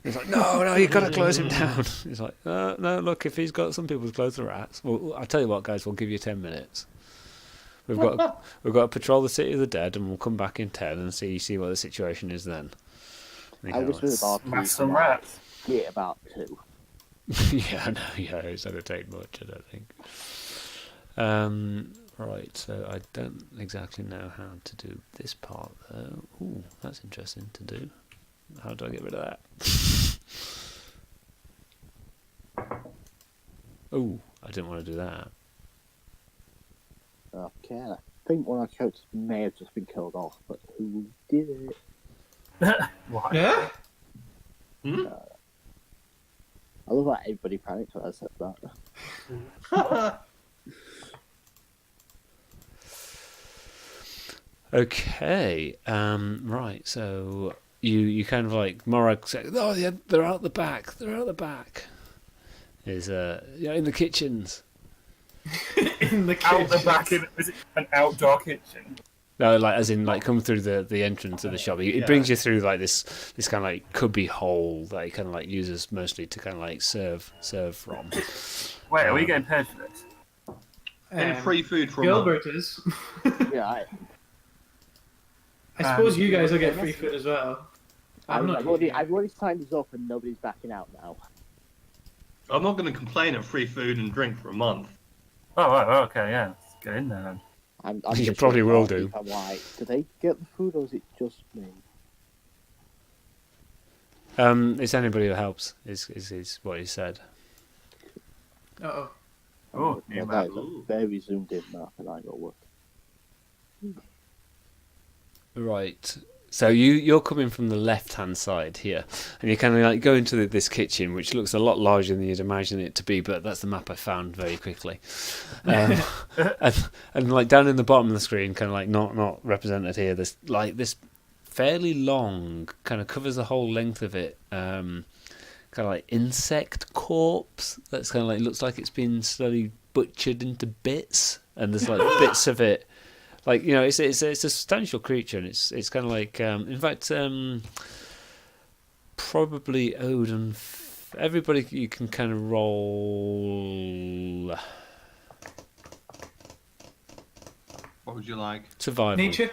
He's like, no, you got to close him down. He's like, no, look, if he's got some people's clothes are rats. Well, I'll tell you what, guys, we'll give you 10 minutes. We've got to patrol the city of the dead, and we'll come back in 10 and see what the situation is then. I was with about Smash some rats. Yeah, about 2. Yeah, it's going to take much, I don't think. Right, so I don't exactly know how to do this part, though. Ooh, that's interesting to do. How do I get rid of that? Ooh, I didn't want to do that. Okay, I think one of our characters may have just been killed off, but who did it? What? Yeah? I love how everybody panicked when I said that. Okay, right, so you kind of like, Morag said, oh yeah, they're out the back, Is, in the kitchens. In the Out the kitchen. back, is it an outdoor kitchen? No, like as in like come through the entrance of the shop. It brings you through like this kind of like cubby hole that he kind of like uses mostly to kind of like serve from. Wait, are we getting paid for this? Any free food for a month. Gilbert is. Yeah, I suppose you guys will get free food as well. I'm not. I've already signed this up and nobody's backing out now. I'm not going to complain of free food and drink for a month. Oh, right, okay, yeah. Let's get in there then. I'm You just probably will thinking, do. I'm like, do they get the food or is it just me? It's anybody who helps is what he said. Uh-oh. Oh, Yeah, new that map. is a very zoomed in map and I got work. Right. So you're coming from the left-hand side here, and you kind of like go into this kitchen, which looks a lot larger than you'd imagine it to be, but that's the map I found very quickly. And like down in the bottom of the screen, kind of like not represented here, there's like this fairly long, kind of covers the whole length of it, kind of like insect corpse that's kind of like looks like it's been slowly butchered into bits, and there's like bits of it. Like, it's a substantial creature, and it's kind of like, in fact, probably Odin. Everybody, you can kind of roll What would you like? survival. Nature?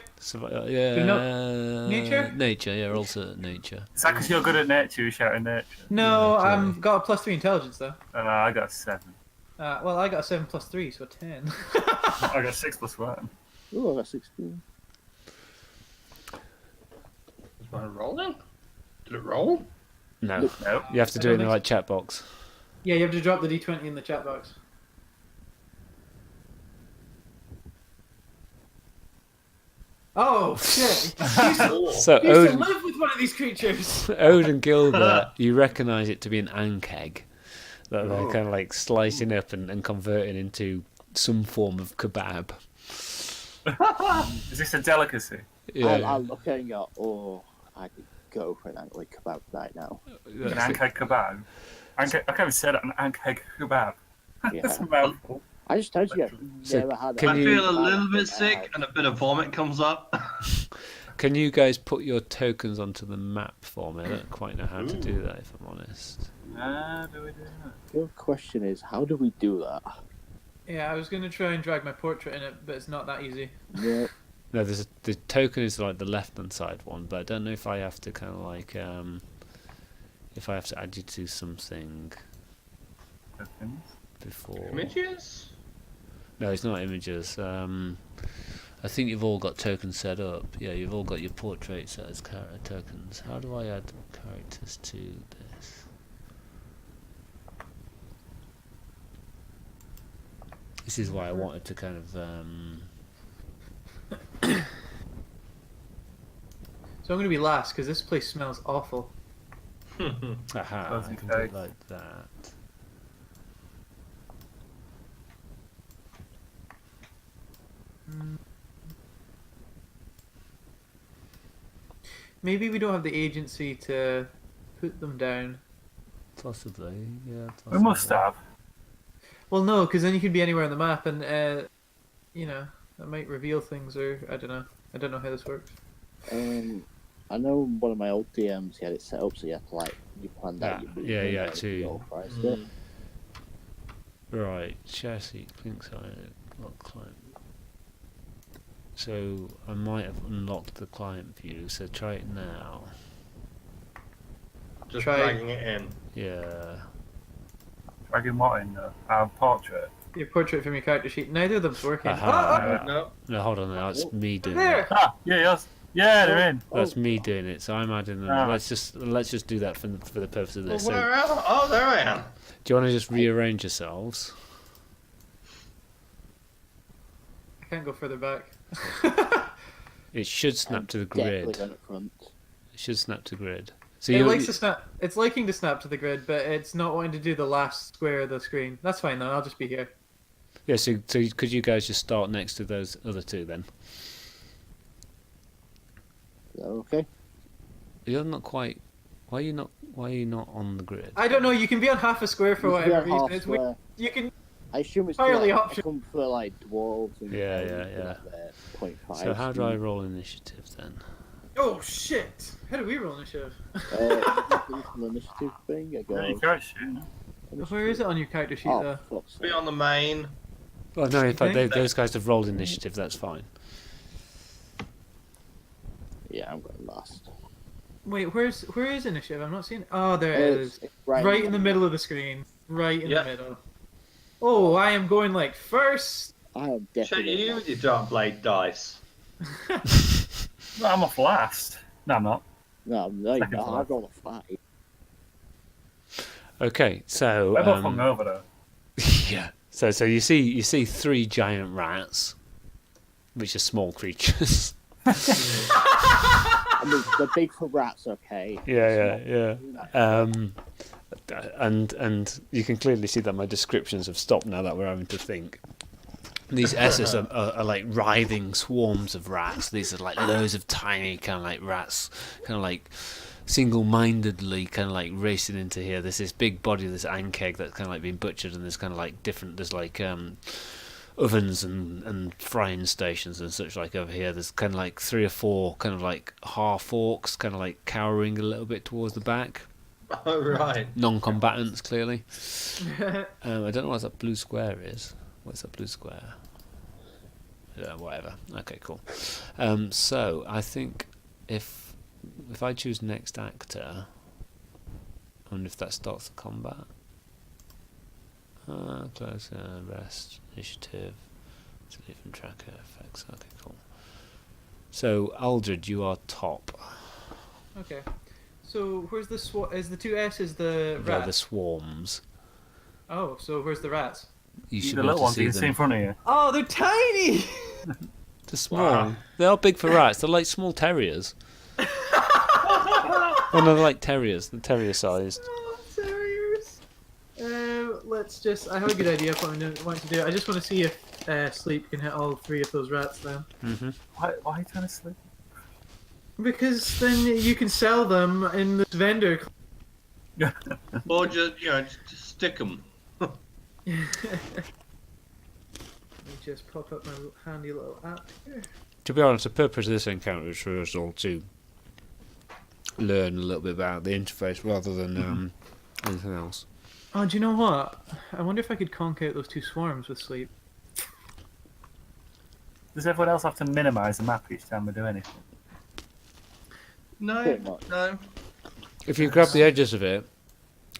Nature. Nature? Yeah, also nature. Is that because you're good at nature, you're shouting nature? No, Yeah, I've got a +3 intelligence though. I got a 7. Well, I got a 7 + 3, so 10. I got 6 + 1. Oh, I got 16. Is mine rolling? Did it roll? No, Nope. you have to do it in the like chat box. Yeah, you have to drop the d20 in the chat box. Oh shit! So You used to Odin, live with one of these creatures. Odin Gilbert, you recognise it to be an ankeg that they're kind of like slicing up and converting into some form of kebab. Is this a delicacy? I'm looking and go, I could go for an ankle kebab right now. An ankeg kebab? I can't even say that, an ankeg kebab. Yeah. That's a mouthful. I just told you I've So never had can I you- feel a little bit sick and a bit of vomit comes up. Can you guys put your tokens onto the map for me? I don't quite know how to do that, if I'm honest. How do we do that? Your question is, how do we do that? Yeah, I was gonna try and drag my portrait in it, but it's not that easy. Yeah. No, the token is like the left-hand side one, but I don't know if I have to kind of like if I have to add you to something Tokens? before. Images? No, it's not images. I think you've all got tokens set up. Yeah, you've all got your portrait set as tokens. How do I add characters to this? This is why I wanted to kind of. So I'm gonna be last because this place smells awful. Aha, I can do it like that. Maybe we don't have the agency to put them down. Possibly, yeah. Possibly. We must have. Well, no, because then you could be anywhere on the map, and that might reveal things, or I don't know. I don't know how this works. I know one of my old DMs, he had it set up so you had to, like, you planned out your movement. yeah, and to- you authorised it. Right, chassis, clink side, lock client. So I might have unlocked the client view, so try it now. Just Try- dragging it in. Yeah. Dragging what in? Our portrait. Your portrait from your character sheet. Neither of them's working. Aha. No. No, hold on, that's me doing There. it. Ah, yeah, yes. Yeah, they're in. That's me doing it, so I'm adding them. Ah. Let's just do that for the purpose of Well, this. So, where am I? Oh, there I am. do you want to just rearrange yourselves? I can't go further back. It should snap to the Definitely grid. going at front. It should snap to grid. So It you likes to snap. It's liking to snap to the grid, but it's not wanting to do the last square of the screen. That's fine then. I'll just be here. yeah. So could you guys just start next to those other two then? Is that okay? You're not quite. Why are you not on the grid? I don't know. You can be on half a square for You can be whatever on reason. half It's weird. square. You can. I assume it's Entirely for, like, optional. come for like dwarves and Yeah, elves yeah, and yeah. up there, 0.5 So how do I speed. roll initiative then? Oh shit! How do we roll initiative? Little initiative thing. I go. Yeah, you can't shoot. Where is it on your character sheet Oh, though? fuck's sake. Be on the main. Well, no. In fact, think? those guys have rolled initiative. That's fine. Yeah, I'm going last. Wait, where is initiative? I'm not seeing it. Oh, there it is. It's Right in the middle of the screen. Right in Yeah. the middle. Oh, I am going like first. I am Shut definitely. you with your dark blade dice. No, I'm off last. No, I'm not. No, no, Second to I've last. got a fight. Okay, so We're both hungover though. yeah. So you see three giant rats, which are small creatures. I mean, they're big for rats, okay. Yeah. And you can clearly see that my descriptions have stopped now that we're having to think. These S's are like writhing swarms of rats. These are like loads of tiny kind of like rats, kind of like single-mindedly kind of like racing into here. There's this big body of this ankeg that's kind of like been butchered, and there's kind of like different. There's like ovens and frying stations and such like over here. There's kind of like 3 or 4 kind of like half orcs, kind of like cowering a little bit towards the back. Oh, right. Non-combatants, clearly. I don't know what that blue square is. What's that blue square? Whatever. Okay, cool. So I think if I choose next actor, I wonder if that starts the combat. Close, rest, initiative, delete from tracker effects. Okay, cool. So Aldred, you are top. Okay. So where's the is the 2 S's the They're rats? the swarms. Oh, so where's the rats? You should The be able little to ones see you can see in them. front of you. Oh, they're tiny. They're small. They are big for rats. They're like small terriers. Oh no, they're like terriers. They're terrier-sized. Oh, terriers. Let's just. I have a good idea of what I want to do. I just want to see if sleep can hit all 3 of those rats then. Mm-hmm. Why are you trying to sleep? Because then you can sell them in this vendor. Or just stick them. Let me just pop up my handy little app here. To be honest, the purpose of this encounter is for us all to learn a little bit about the interface rather than anything else. Oh, do you know what? I wonder if I could conk out those 2 swarms with sleep. Does everyone else have to minimise the map each time we do anything? No, Pretty much. no. If you grab the edges of it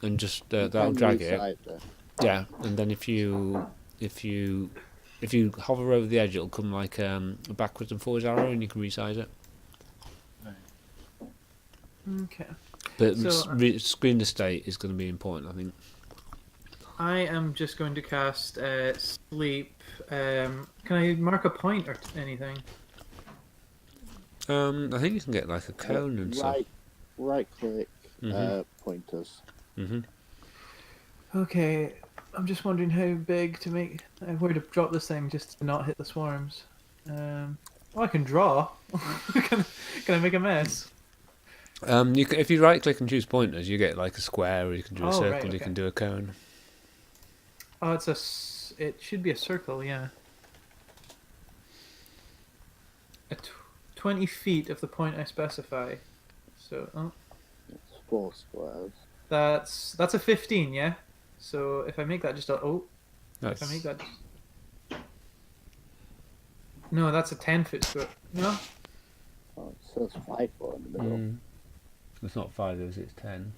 and just that'll And drag the it, side there. yeah, and then if you hover over the edge, it'll come like a backwards and forwards arrow, and you can resize it. Okay. But So, screen estate is going to be important, I think. I am just going to cast sleep. Can I mark a point or anything? I think you can get like a cone and stuff. Right click, Mhm. pointers. Mhm. Okay, I'm just wondering how big to make. Where to drop this thing just to not hit the swarms. I can draw. can I make a mess? You can, if you right click and choose pointers, you get like a square, or you can do a Oh, circle, right, you okay. can do a cone. Oh, it should be a circle, yeah. 20 feet of the point I specify. So It's 4 squares. that's a 15, yeah. So if I make that just a That's, if I make that. No, that's a 10-foot square. No. Oh, it says 5 foot in the middle. it's not 5, it's 10.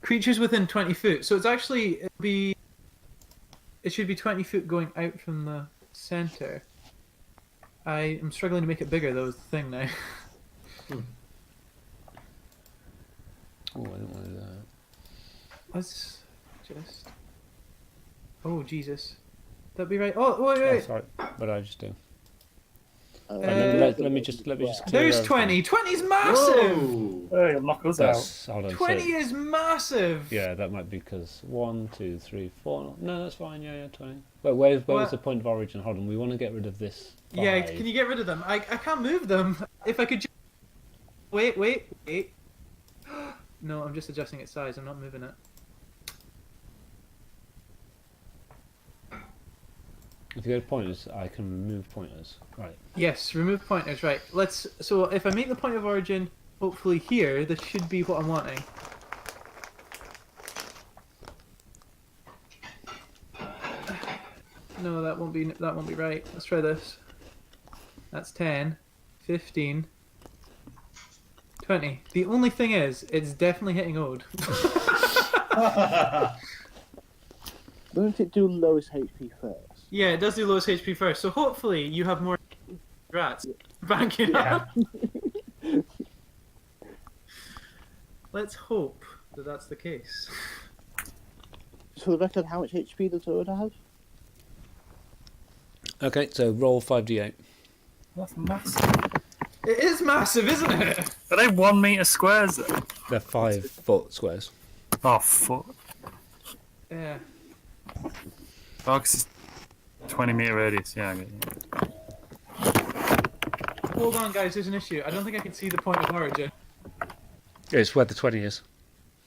Creatures within 20 foot. So it's actually it should be 20 foot going out from the center. I am struggling to make it bigger though. Is the thing now. Oh, I don't want to do that. Let's just. Oh Jesus, that'd be right. Oh wait, Oh, wait. sorry, what did I just do? let me just clear There's everything. 20. 20's massive. Hey, you'll knock us out. Hold on, 20 so- is massive. Yeah, that might be because 1, 2, 3, 4. No, that's fine. Yeah, 20. Wait, where was the point of origin? Hold on, we want to get rid of this. 5. Yeah, can you get rid of them? I can't move them. If I could just... Wait. No, I'm just adjusting its size. I'm not moving it. If you go to pointers, I can remove pointers. Right. Yes, remove pointers. Right. So if I make the point of origin, hopefully here, this should be what I'm wanting. No, that won't be right. Let's try this. That's 10, 15, 20. The only thing is, it's definitely hitting Ode. Don't it do lowest HP first? Yeah, it does do lowest HP first. So hopefully you have more rats banking up. Let's hope that that's the case. For the record, how much HP does Oda have? Okay, so roll 5d8. That's massive. It is massive, isn't it? Are they 1 meter squares? They're 5-foot squares. Oh, foot. Yeah. Oh, 'cause it's 20 meter radius. Yeah, I get it. Hold on, guys. There's an issue. I don't think I can see the point of origin. Yeah, it's where the 20 is.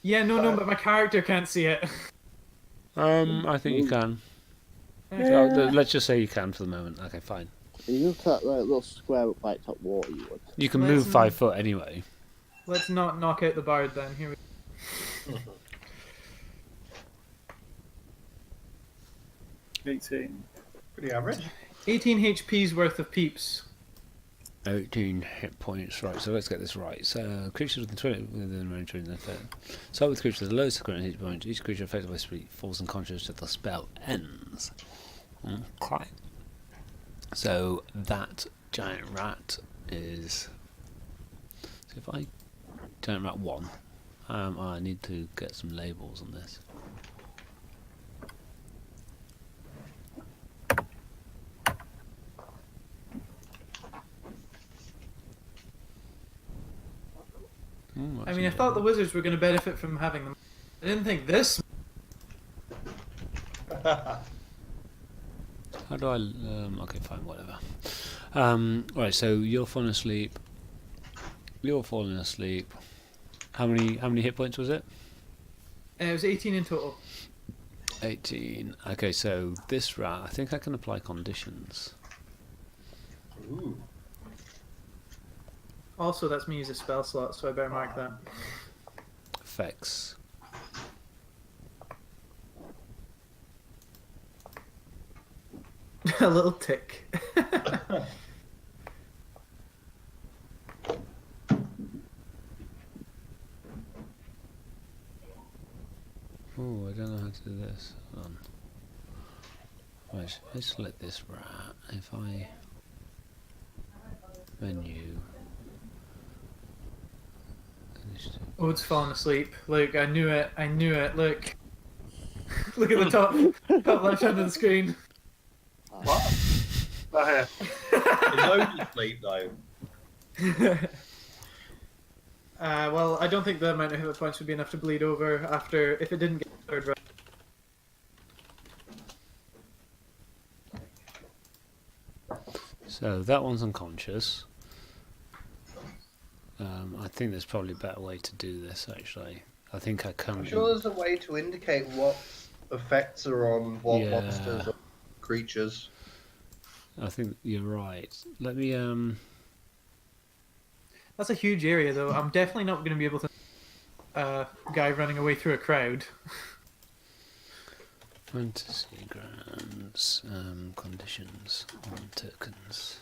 Yeah, no, but my character can't see it. I think you can. Yeah. So, let's just say you can for the moment. Okay, fine. You look at that little square up by top water, you would. You can Let's move 5 foot anyway. Let's not knock out the bard then. Here we go. 18. Pretty average. 18 HP's worth of peeps. 18 hit points. Right, so let's get this right. So, creatures within 20 within range during the turn. Start with creatures with the lowest current hit points. Each creature affected by spell falls unconscious till the spell ends. Okay. So, that giant rat is. So, if I. Giant rat 1. I need to get some labels on this. I mean, I thought the wizards were going to benefit from having them. I didn't think this. How do I? Okay, fine, whatever. Right, so you're falling asleep. You're falling asleep. How many hit points was it? It was 18 in total. 18. Okay, so this rat, I think I can apply conditions. Ooh. Also, that's me use a spell slot, so I better mark that. Effects. A little tick. Oh, I don't know how to do this. Hold on. Right, let's select this rat. If I menu. Ode's falling asleep. Look, I knew it. Look. Look at the top left hand of the screen. What? Oh, yeah. It's only sleep though. Well, I don't think the amount of hit points would be enough to bleed over after if it didn't get third right. So that one's unconscious. I think there's probably a better way to do this actually. I think I can. I'm sure there's a way to indicate what effects are on what Yeah. monsters or creatures. I think you're right. Let me That's a huge area, though. I'm definitely not going to be able to. Guy running away through a crowd. Fantasy grounds, conditions on tokens.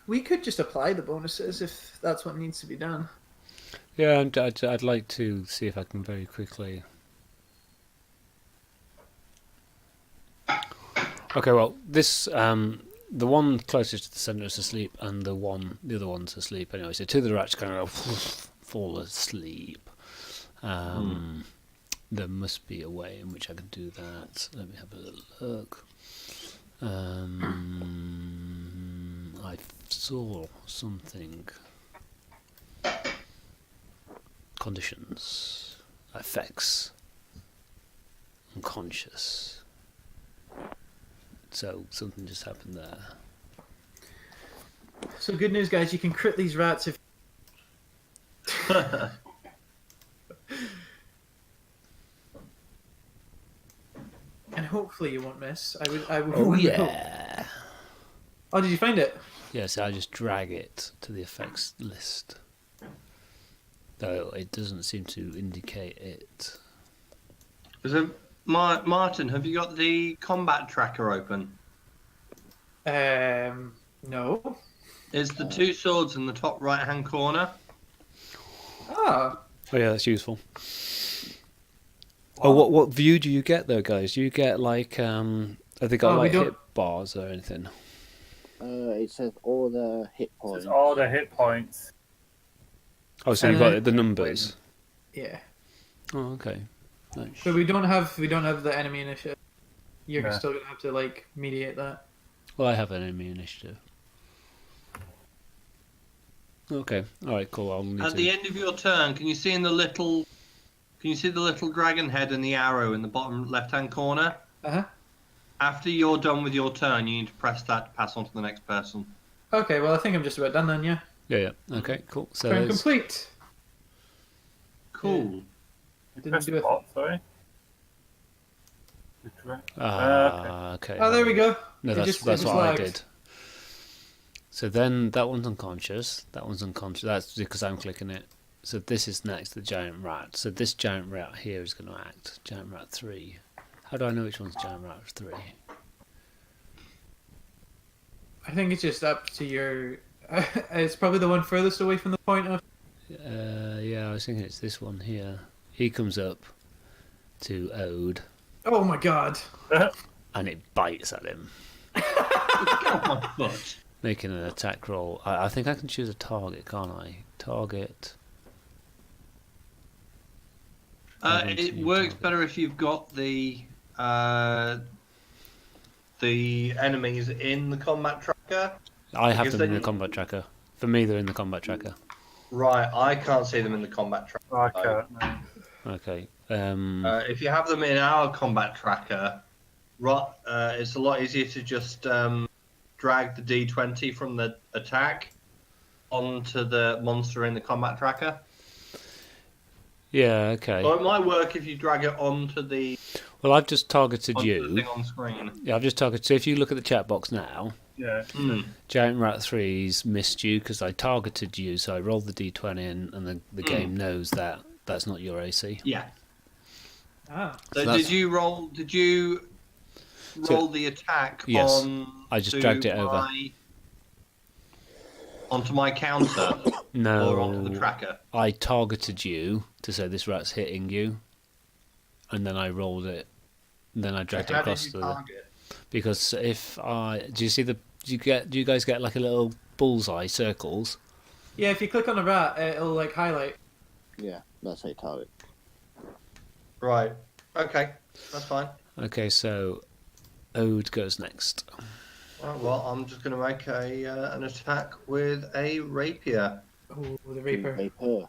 We could just apply the bonuses if that's what needs to be done. Yeah, I'd like to see if I can very quickly. Okay, well, this the one closest to the centre is asleep, and the other one's asleep anyway. So two of the rats kind of fall asleep. There must be a way in which I can do that. Let me have a little look. I saw something. Conditions, effects, unconscious. So something just happened there. So good news, guys. You can crit these rats if. And hopefully you won't miss. I would. Oh hope. yeah. Oh, did you find it? Yeah, so I just drag it to the effects list. Though it doesn't seem to indicate it. So, Martin, have you got the combat tracker open? No. It's the two swords in the top right-hand corner. Ah. Oh yeah, that's useful. Oh, what view do you get though, guys? Do you get like have they got like hit bars or anything? It says all the hit points. It's all the hit points. Oh, so you've got the numbers. Yeah. Oh, okay. Nice. But we don't have the enemy initiative. You're Yeah. still gonna have to like mediate that. Well, I have an enemy initiative. Okay. All right. Cool. I'll need At to... the end of your turn, can you see the little dragon head and the arrow in the bottom left-hand corner? Uh-huh. After you're done with your turn, you need to press that to pass on to the next person. Okay, well I think I'm just about done then, yeah. Yeah. Okay. Cool. So Turn there's- complete. Cool. Didn't Press do the it. bot, sorry. Okay. Oh, there we go. No, It that's just- it that's just what I lagged. did. So then that one's unconscious. That one's unconscious. That's because I'm clicking it. So this is next, the giant rat. So this giant rat here is going to act. Giant rat 3. How do I know which one's giant rat 3? I think it's just up to your. It's probably the one furthest away from the point of. Yeah, I was thinking it's this one here. He comes up to Ode, Oh my god! and it bites at him, Get off my foot. making an attack roll. I think I can choose a target, can't I? Target. It works better if you've got the enemies in the combat tracker. I have Because them in then- the combat tracker. For me, they're in the combat tracker. Right, I can't see them in the combat tracker. Okay. Okay. If you have them in our combat tracker, it's a lot easier to just drag the D20 from the attack onto the monster in the combat tracker. Yeah. Okay. So it might work if you drag it onto the, Well, I've just targeted onto the you. thing on screen. Yeah, I've just targeted. So if you look at the chat box now, Yeah. Giant Rat 3's missed you because I targeted you. So I rolled the D20 in, and the game knows that that's not your AC. Yeah. Ah. So that's- did you roll the attack Yes, on? I just dragged it over. Onto my counter No, or onto the tracker? I targeted you to say this rat's hitting you, and then I rolled it. And then I dragged it How across did you the. target? Because if I do you see the do you guys get like a little bullseye circles? Yeah, if you click on the rat, it'll like highlight. Yeah, that's a target. Right. Okay. That's fine. Okay, so Ode goes next. Right, well, I'm just going to make an attack with a rapier. Oh, the Reaper. Vapor.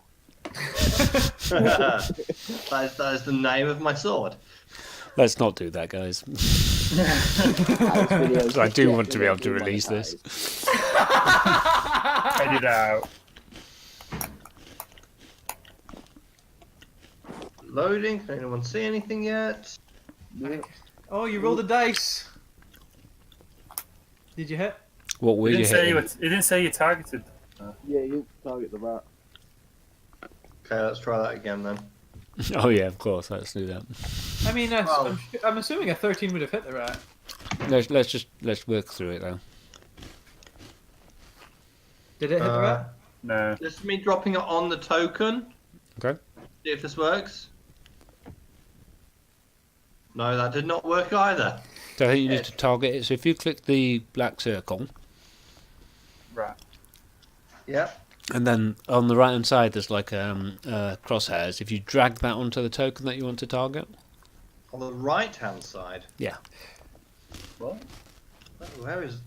that is the name of my sword. Let's not do that, guys. I do want to be able to release this. Edit out. loading. Can anyone see anything yet? Oh, you rolled a dice. Did you hit? What were It you didn't say hitting? it didn't say you targeted. Yeah, you target the rat. Okay, let's try that again then. Oh yeah, of course. Let's do that. I mean, Well- I'm assuming a 13 would have hit the rat. Let's work through it though. Did it hit the rat? No. This is me dropping it on the token. Okay. See if this works. No, that did not work either. So I think you need to target it. So if you click the black circle, Right. Yep. and then on the right hand side there's like crosshairs. If you drag that onto the token that you want to target, On the right hand side. yeah. What? Where is?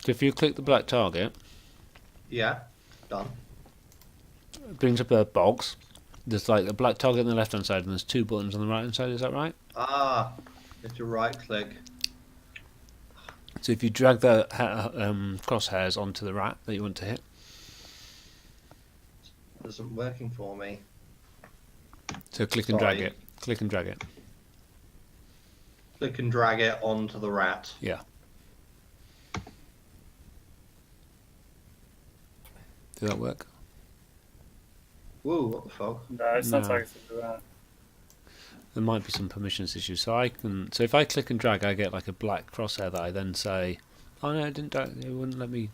So if you click the black target, Yeah. Done. it brings up a box. There's like a black target on the left hand side, and there's 2 buttons on the right hand side. Is that right? Ah. You have to right click. So if you drag the crosshairs onto the rat that you want to hit, It isn't working for me. so click and drag Sorry. it. Click and drag it. Click and drag it onto the rat. Yeah. Did that work? Whoa, what the fuck? No, it's not No. targeted to that. There might be some permissions issues. So if I click and drag, I get like a black crosshair that I then say, "Oh no, it didn't. It wouldn't let me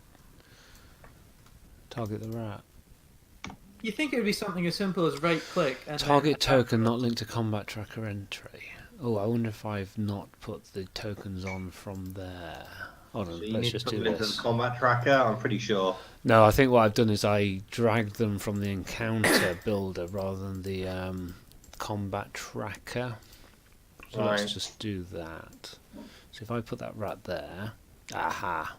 target the rat." You think it would be something as simple as right click and Target then attack. token not linked to combat tracker entry. Oh, I wonder if I've not put the tokens on from there. Hold on, So you let's need just to do put it into this. the combat tracker, I'm pretty sure. No, I think what I've done is I dragged them from the encounter builder rather than the combat tracker. So Right. let's just do that. So if I put that rat there, aha,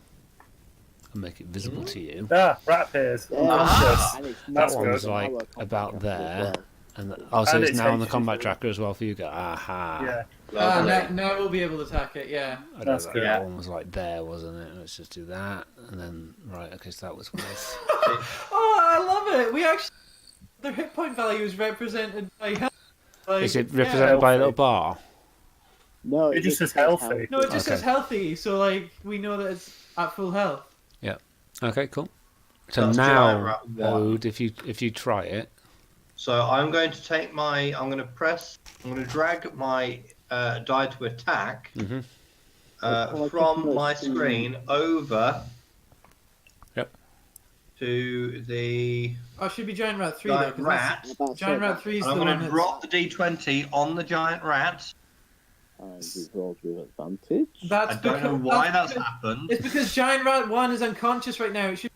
and make it visible to you, Ah, rat appears. Yeah, Unconscious. and it's that That's not good. one's on like our combat about tracker as there, well. and also And it's it's now on the HQ. combat tracker as well for you. Go, aha. Yeah. Ah, Lovely. now we'll be able to attack it, yeah. I know That's that, good. that one was like there, wasn't it? Let's just do that, and then right. Okay, so that was with. Oh, I love it! We actually... Their hit point value is represented by health. Like, Is it yeah. represented by a little Healthy. bar? No, It just says says healthy. No, it just Okay. says healthy, so like, we know that it's at full health. Okay, cool. So That's now, giant rat one. Ode, if you try it, So I'm going to take my. I'm going to drag my die to attack Mhm. Oh, I from think my that's the- screen over. Yep. To the Oh, it should be Giant Rat 3 though, giant 'cause rat. that's... Giant Rat 3 is And I'm the going one to that's... drop the d20 on the giant rat. And it rolls with advantage. That's I don't know because- why that's because- happened. It's because Giant Rat 1 is unconscious right now. It should...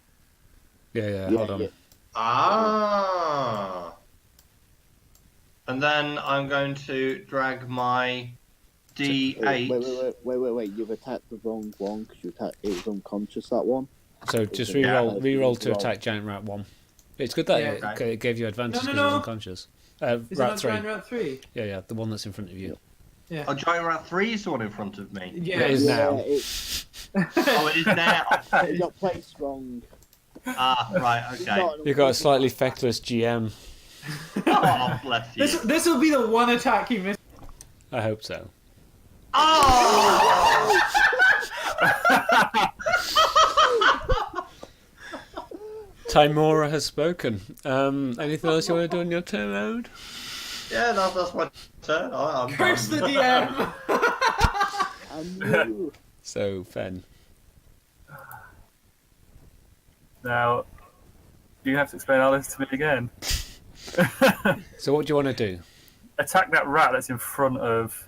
yeah, Yeah, hold on. yeah. Ah. And then I'm going to drag my d8. Wait. You've attacked the wrong one because it was unconscious, that one. So just Yeah. re-roll to Roll. attack Giant Rat 1. It's good that Yeah. it gave you advantage No, because no, it was no. unconscious. Is it Rat not 3. Giant Rat 3? Yeah, the one that's in front of you. Yeah. Oh, giant rat 3 is the one in front of me. Yeah. It is now. Oh, it is now. It got placed wrong. Ah, right, It's okay. not an You've got a unconscious slightly rat. feckless GM. Oh, bless you. This will be the one attack he missed. I hope so. Oh! Timora has spoken. Anything else you want to do on your turn, Ode? Yeah, that's my turn. I'm Curse the done. DM! I knew. So, Fen. Now, do you have to explain all this to me again? So what do you want to do? Attack that rat that's in front of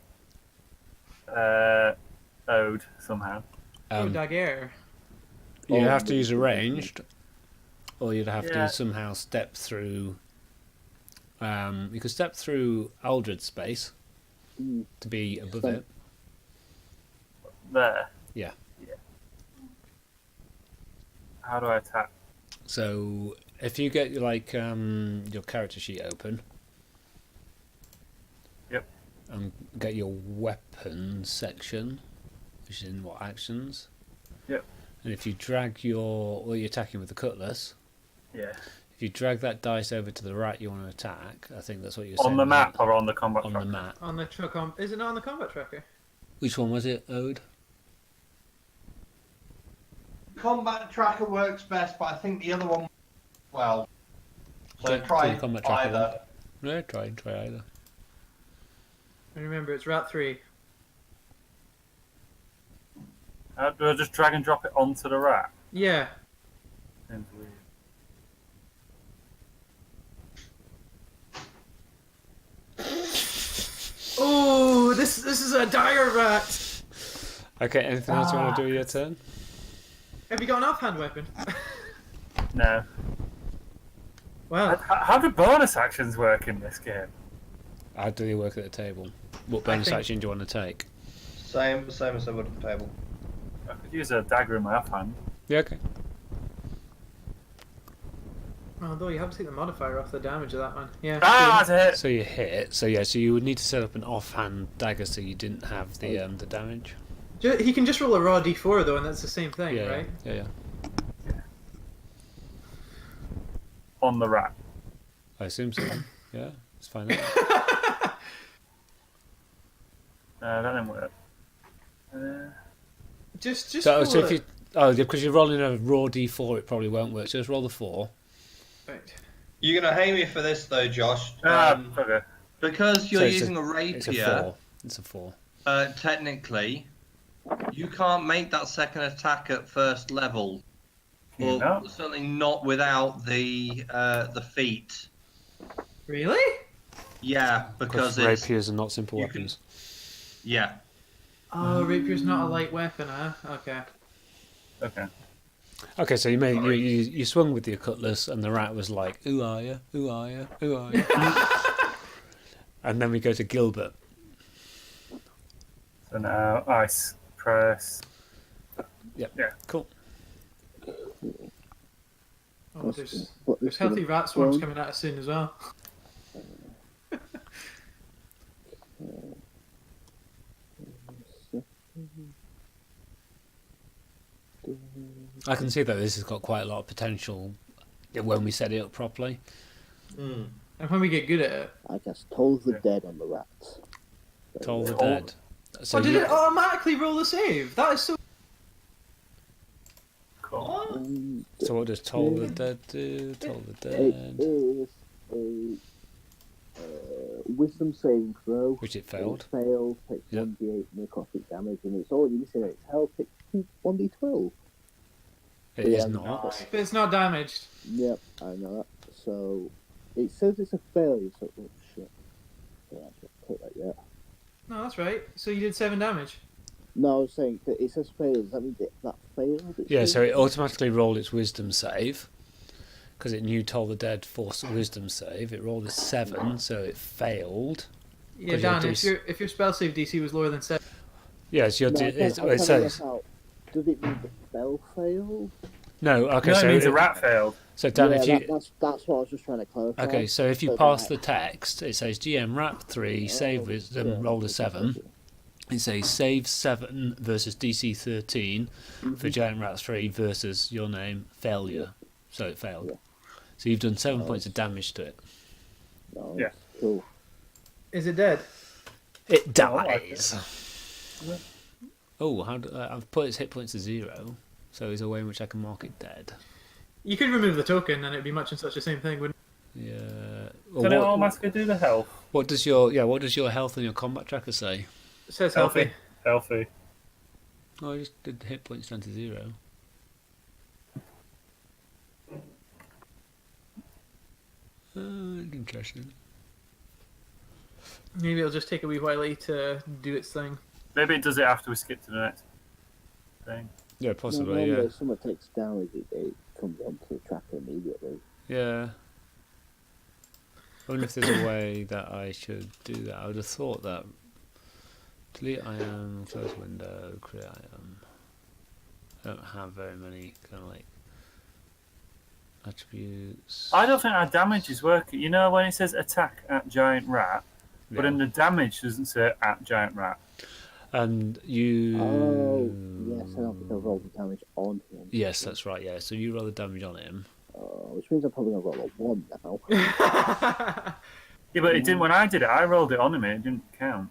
Ode somehow. Oh, Um, Daguerre. you have to use a ranged, or you'd have Yeah. to somehow step through. You could step through Aldred's space Mm. to be above Step- it. There. Yeah. How do I attack? So if you get like your character sheet open. Yep. And get your weapons section, which is in what actions. Yep. And if you drag you're attacking with the cutlass. Yeah. If you drag that dice over to the rat you want to attack, I think that's what you're saying. On the isn't map it? or on the combat On tracker? the map. On the is it not on the combat tracker? Which one was it, Ode? Combat tracker works best, but I think the other one, well. So Do try the combat tracker either. Yeah, try either. And remember, it's rat 3. Do I just drag and drop it onto the rat? Yeah. Seems weird. Oh, this is a dire rat. Okay, anything else you want to do with your turn? Have you got an offhand weapon? No. Wow. How do bonus actions work in this game? How do they work at the table? What bonus think- action do you want to take? Same as I would at the table. I could use a dagger in my offhand. Yeah, okay. Although you have to take the modifier off the damage of that one. Yeah. Ah, that's a hit! So you hit. So yeah, so you would need to set up an offhand dagger so you didn't have the damage. He can just roll a raw d4 though, and that's the same thing, Yeah, right? yeah. On the rat. I assume so. Yeah, it's fine. That didn't work. Just So roll if it. you because you're rolling a raw d4, it probably won't work. So just roll the 4. Right. You're gonna hate me for this though, Josh. Okay. Because you're So it's using a It's a rapier, 4. It's a 4. technically, you can't make that second attack at first level. Can you Well, not? certainly not without the feat. Really? Yeah, because it's rapiers are not simple you can- weapons. yeah. Oh, rapier's not a light weapon, huh? Okay. Okay. Okay, so you swung with your cutlass, and the rat was like, "Who are you? Who are you? Who are you?" And then we go to Gilbert. So now ice press. Yep. Yeah. Cool. Oh, there's healthy rat swarms coming at us soon as well. I can see that this has got quite a lot of potential when we set it up properly. And when we get good at it. I guess Toll the Dead on the rats. Toll the Dead. So Oh, did you- it automatically roll a save? That is so... Cool. So what does Toll the Dead do? Toll the It Dead. is a wisdom saving throw. Which it failed. It fails, takes Yep. 1d8 necrotic damage, and it's already missing its health, takes 1d12. It is Yeah. not. But it's not damaged. Yep, I know that. So, it says it's a failure, so, oh shit. Yeah, I should put that yet. No, that's right. So you did 7 damage. No, I was saying that it says failure, does that mean that failed? Yeah, so it automatically rolled its wisdom save. Because it knew Toll the Dead forced a wisdom save. It rolled a 7, so it failed. Yeah, 'Cause Dan, your if your spell save DC was lower than 7... Yes, your No, it I'm trying to says. work out, does it mean the spell failed? No, okay, No, so it means a rat failed. So Dan, yeah, if you that's what I was just trying to clarify. okay, so if you So pass then the text, it says GM Rat 3, save wisdom, yeah, roll a okay, 7. okay. It says save 7 versus DC 13 for Giant Rat 3 versus your name failure. So it failed. Yeah. So you've done 7 points of damage to it. No, Yeah. Cool. Is it dead? It dies. Oh, I've put its hit points to 0. So there's a way in which I can mark it dead. You could remove the token and it'd be much and such the same thing, wouldn't Yeah. Can it automatically do the health? What does your health and your combat tracker say? it? It says healthy. Healthy. Oh, I just did hit points down to 0. Interesting. Maybe it'll just take a wee while to do its thing. Maybe it does it after we skip to the next thing. Yeah, No, possibly. normally Yeah. if someone takes damage, it comes onto the tracker immediately. Yeah. I wonder if there's a way that I should do that. I would have thought that. Delete item, close window, create item. I don't have very many kind of like attributes. I don't think our damage is working. You know when it says attack at giant rat, but Yeah. in the damage doesn't say at giant rat. And you. Oh, yes, I don't think I rolled the damage on him. Yes, that's right. Yeah, so you roll the damage on him. which means I'm probably going to roll a 1 now. Yeah, but it didn't when I did it. I rolled it on him. It didn't count.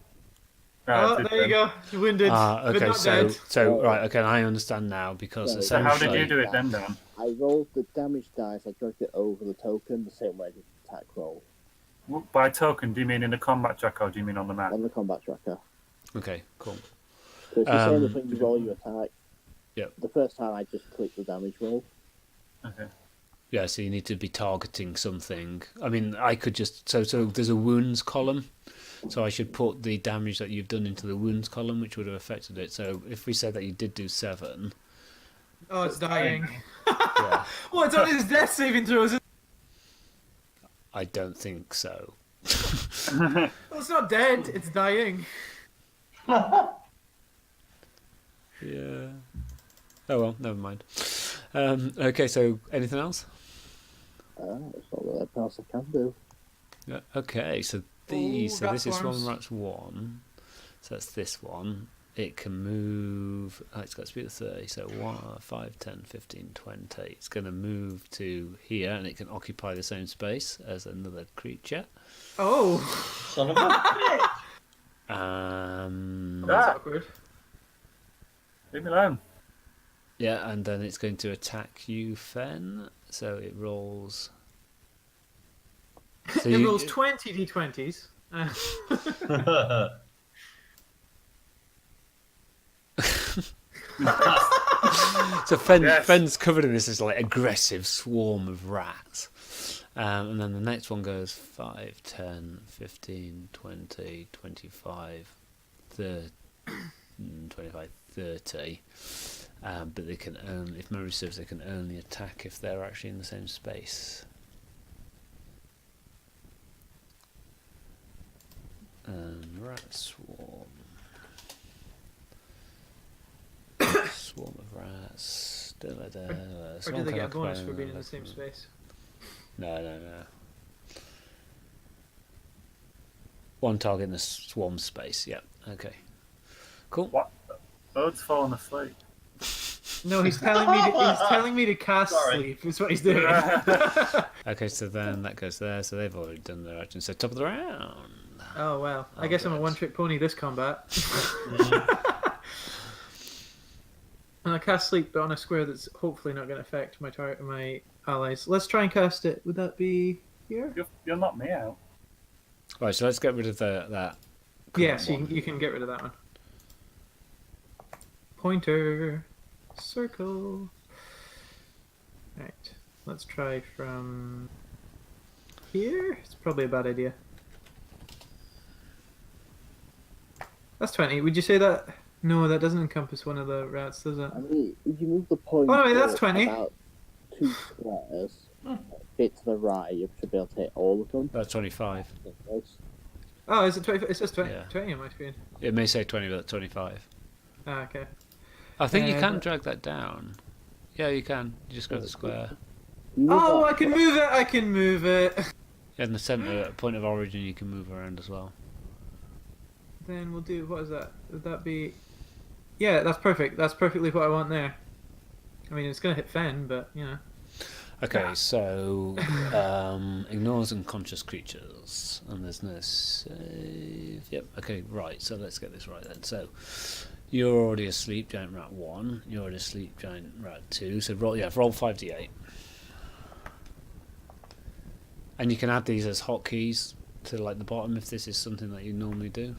Oh, there you go. You're wounded, but Okay, not so dead. right, okay, I understand now because So So how did essentially you do it then, Dan? I rolled the damage dice, I dragged it over the token the same way I did the attack roll By token, do you mean in the combat tracker or do you mean on the map? on the combat tracker. Okay, cool. So it's the same as when you roll your attack. Yep. The first time I just clicked the damage roll. Okay. Yeah, so you need to be targeting something. I mean, I could just so there's a wounds column, so I should put the damage that you've done into the wounds column, which would have affected it. So if we said that you did do 7, Oh, it's dying. yeah, Oh, it's on his death saving throws. I don't think so. Well, it's not dead. It's dying. Yeah. Oh well, never mind. Okay, so anything else? It's not really anything else I can do. Yeah. Okay, so these. Ooh, So rat this is swarms. one. That's one. So that's this one. It can move. Oh, it's got speed of 30. So 1, 5, 10, 15, 20. It's going to move to here, and it can occupy the same space as another creature. Oh. Son of a bitch. That's awkward. Leave me alone. Yeah, and then it's going to attack you, Fen. So it rolls. So It rolls 20 d20s. So Fen, Yes. Fen's covered in this like aggressive swarm of rats. And then the next one goes 5, 10, 15, 20, 25, 30, 25, 30. But they can only, if memory serves, they can only attack if they're actually in the same space. And rat swarm. Swarm of rats. Or do they get a bonus for being in the same space? No. One target in the swarm space, yeah. Okay. Cool. What? Bird's falling asleep. No, he's telling me to cast sleep. Is what he's doing. Okay, so then that goes there, so they've already done their action. So top of the round. Oh wow! I Oh, guess I'm a good. one-trick pony this combat. And I cast sleep, but on a square that's hopefully not going to affect my allies. Let's try and cast it. Would that be here? You'll knock me out. Right, so let's get rid of that. Yes, one. you can get rid of that one. Pointer, circle. Right, let's try from here. It's probably a bad idea. That's 20. Would you say that? No, that doesn't encompass one of the rats, does it? I mean, if you move the point Oh, no, that's 20. about 2 squares, a bit to the right, you should be able to hit all of them. That's 25. Oh, is it 20? It says 20, Yeah. 20 on my screen. It may say 20, but that's 25. Ah, okay. I think you can but- drag that down. Yeah, you can. You just go to the square. You move Oh, that- I can move it! I can move it! Yeah, in the centre, at point of origin, you can move around as well. Then we'll do, what is that? Would that be... Yeah, that's perfect. That's perfectly what I want there. I mean, it's going to hit Fen, but, you know. Okay, so ignores unconscious creatures, and there's no save. Yep. Okay, right. So let's get this right then. So you're already asleep, giant rat 1. You're already asleep, giant rat 2. So roll 5d8, and you can add these as hotkeys to like the bottom if this is something that you normally do.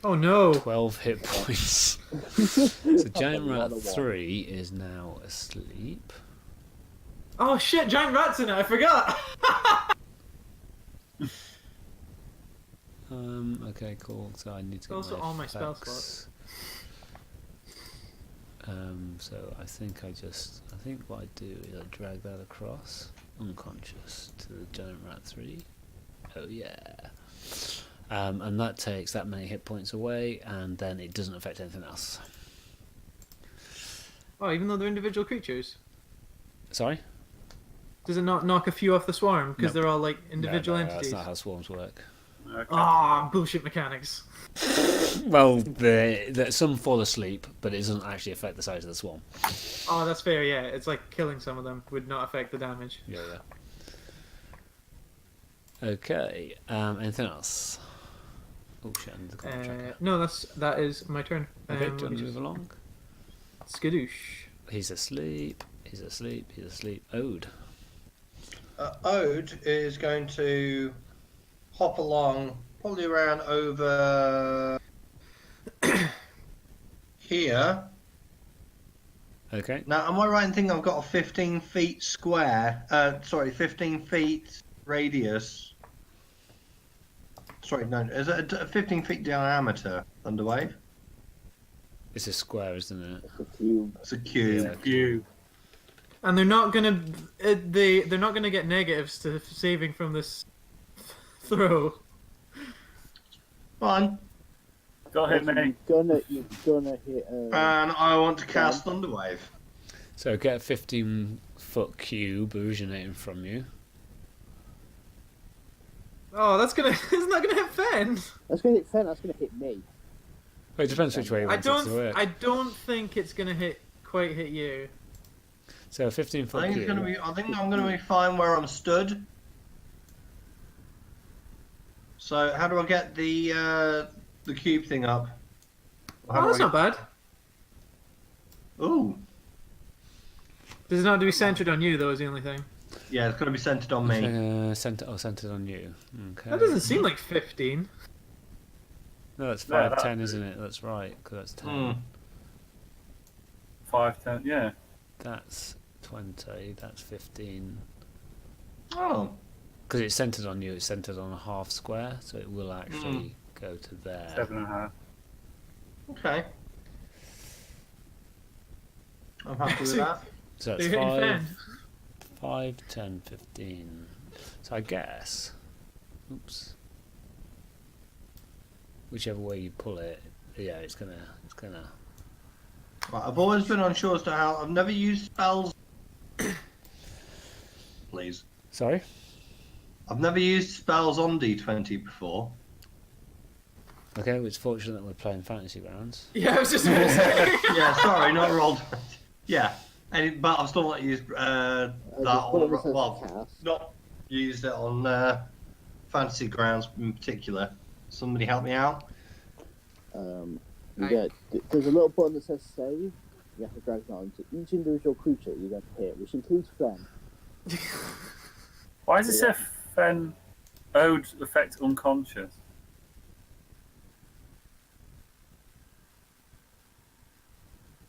Oh no! 12 hit points. So giant rat 3 is now asleep. Oh shit, giant rat's in it, I forgot! Okay, cool. So I need to get Also my all my spell effects. So I think what I do is I drag that across, unconscious, to the giant rat 3. Oh yeah. And that takes that many hit points away, and then it doesn't affect anything else. Oh, even though they're individual creatures? Sorry? Does it not knock a few off the swarm? Because No. they're all like individual No, entities? that's not how swarms work. Okay. Ah, bullshit mechanics. Well, some fall asleep, but it doesn't actually affect the size of the swarm. Oh, that's fair. Yeah, it's like killing some of them would not affect the damage. Yeah. Okay. Anything else? Oh shit! I need the contract. No, that is my turn. Okay, do you want let me to just- move along? Skadoosh. He's asleep. He's asleep. He's asleep. Ode. Ode is going to hop along, probably around over here. Okay. Now, am I right in thinking I've got a 15 feet square? 15 feet radius. Sorry, no, is it a 15 feet diameter Thunderwave? It's a square, isn't it? It's a cube. It's a cube. Yeah. You. And they're not gonna they're not gonna get negatives to saving from this throw. Fine. Go ahead, mate. You're gonna hit. And I want to cast Thunderwave. So get a 15-foot cube originating from you. Oh, that's gonna isn't that gonna hit Fen? That's gonna hit Fen. That's gonna hit me. Well, it depends which way you want it to work. I don't think it's gonna quite hit you. So a 15-foot I think cube. it's gonna be. I think I'm gonna be fine where I'm stood. So how do I get the cube thing up? How Oh, do that's I not bad. Ooh, Does it not have to be centered on you though? Is the only thing. yeah, it's gonna be centered on me. Centered on you. Okay. That doesn't seem like 15. No, that's Yeah, 5'10", isn't it? That's right, because that's 10. Hmm. 5, 10, yeah. That's 20. That's 15. Oh, Because it's centered on you. It's centered on a half square, so it will actually go to there. 7.5. okay. I'm happy with that. So You're that's hitting 5, Fen. 5, 10, 15. So I guess, oops, whichever way you pull it, yeah, it's gonna. Right, I've always been unsure as to how. I've never used spells. Please. Sorry. I've never used spells on D20 before. Okay, well, it's fortunate that we're playing Fantasy Grounds. Yeah, I was just gonna say. Yeah, sorry, not rolled. Yeah, but I've still not used that on. Well, not used it on Fantasy Grounds in particular. Somebody help me out. There's a little button that says save. You have to drag it on to each individual creature you're going to hit, which includes Fen. Why does it say Fen Ode affect unconscious?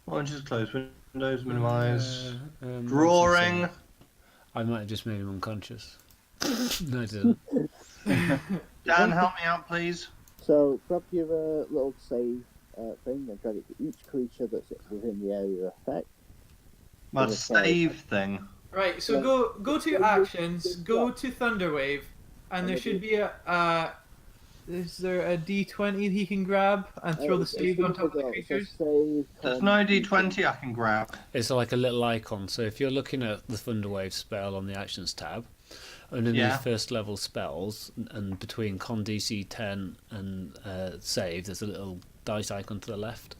Why don't you just close windows, minimize, Um, drawing. I might have just made him unconscious. No, I didn't. Dan, help me out, please. So grab your little save thing and drag it to each creature that's within the area of effect. My Yeah, save thing. Right, so go to your actions, go to Thunderwave, and there should be is there a D20 he can grab and throw the save on top of the creatures? There's no D20 I can grab. It's like a little icon. So if you're looking at the Thunderwave spell on the Actions tab, underneath first level spells and between Con DC 10 and save, there's a little dice icon to the left.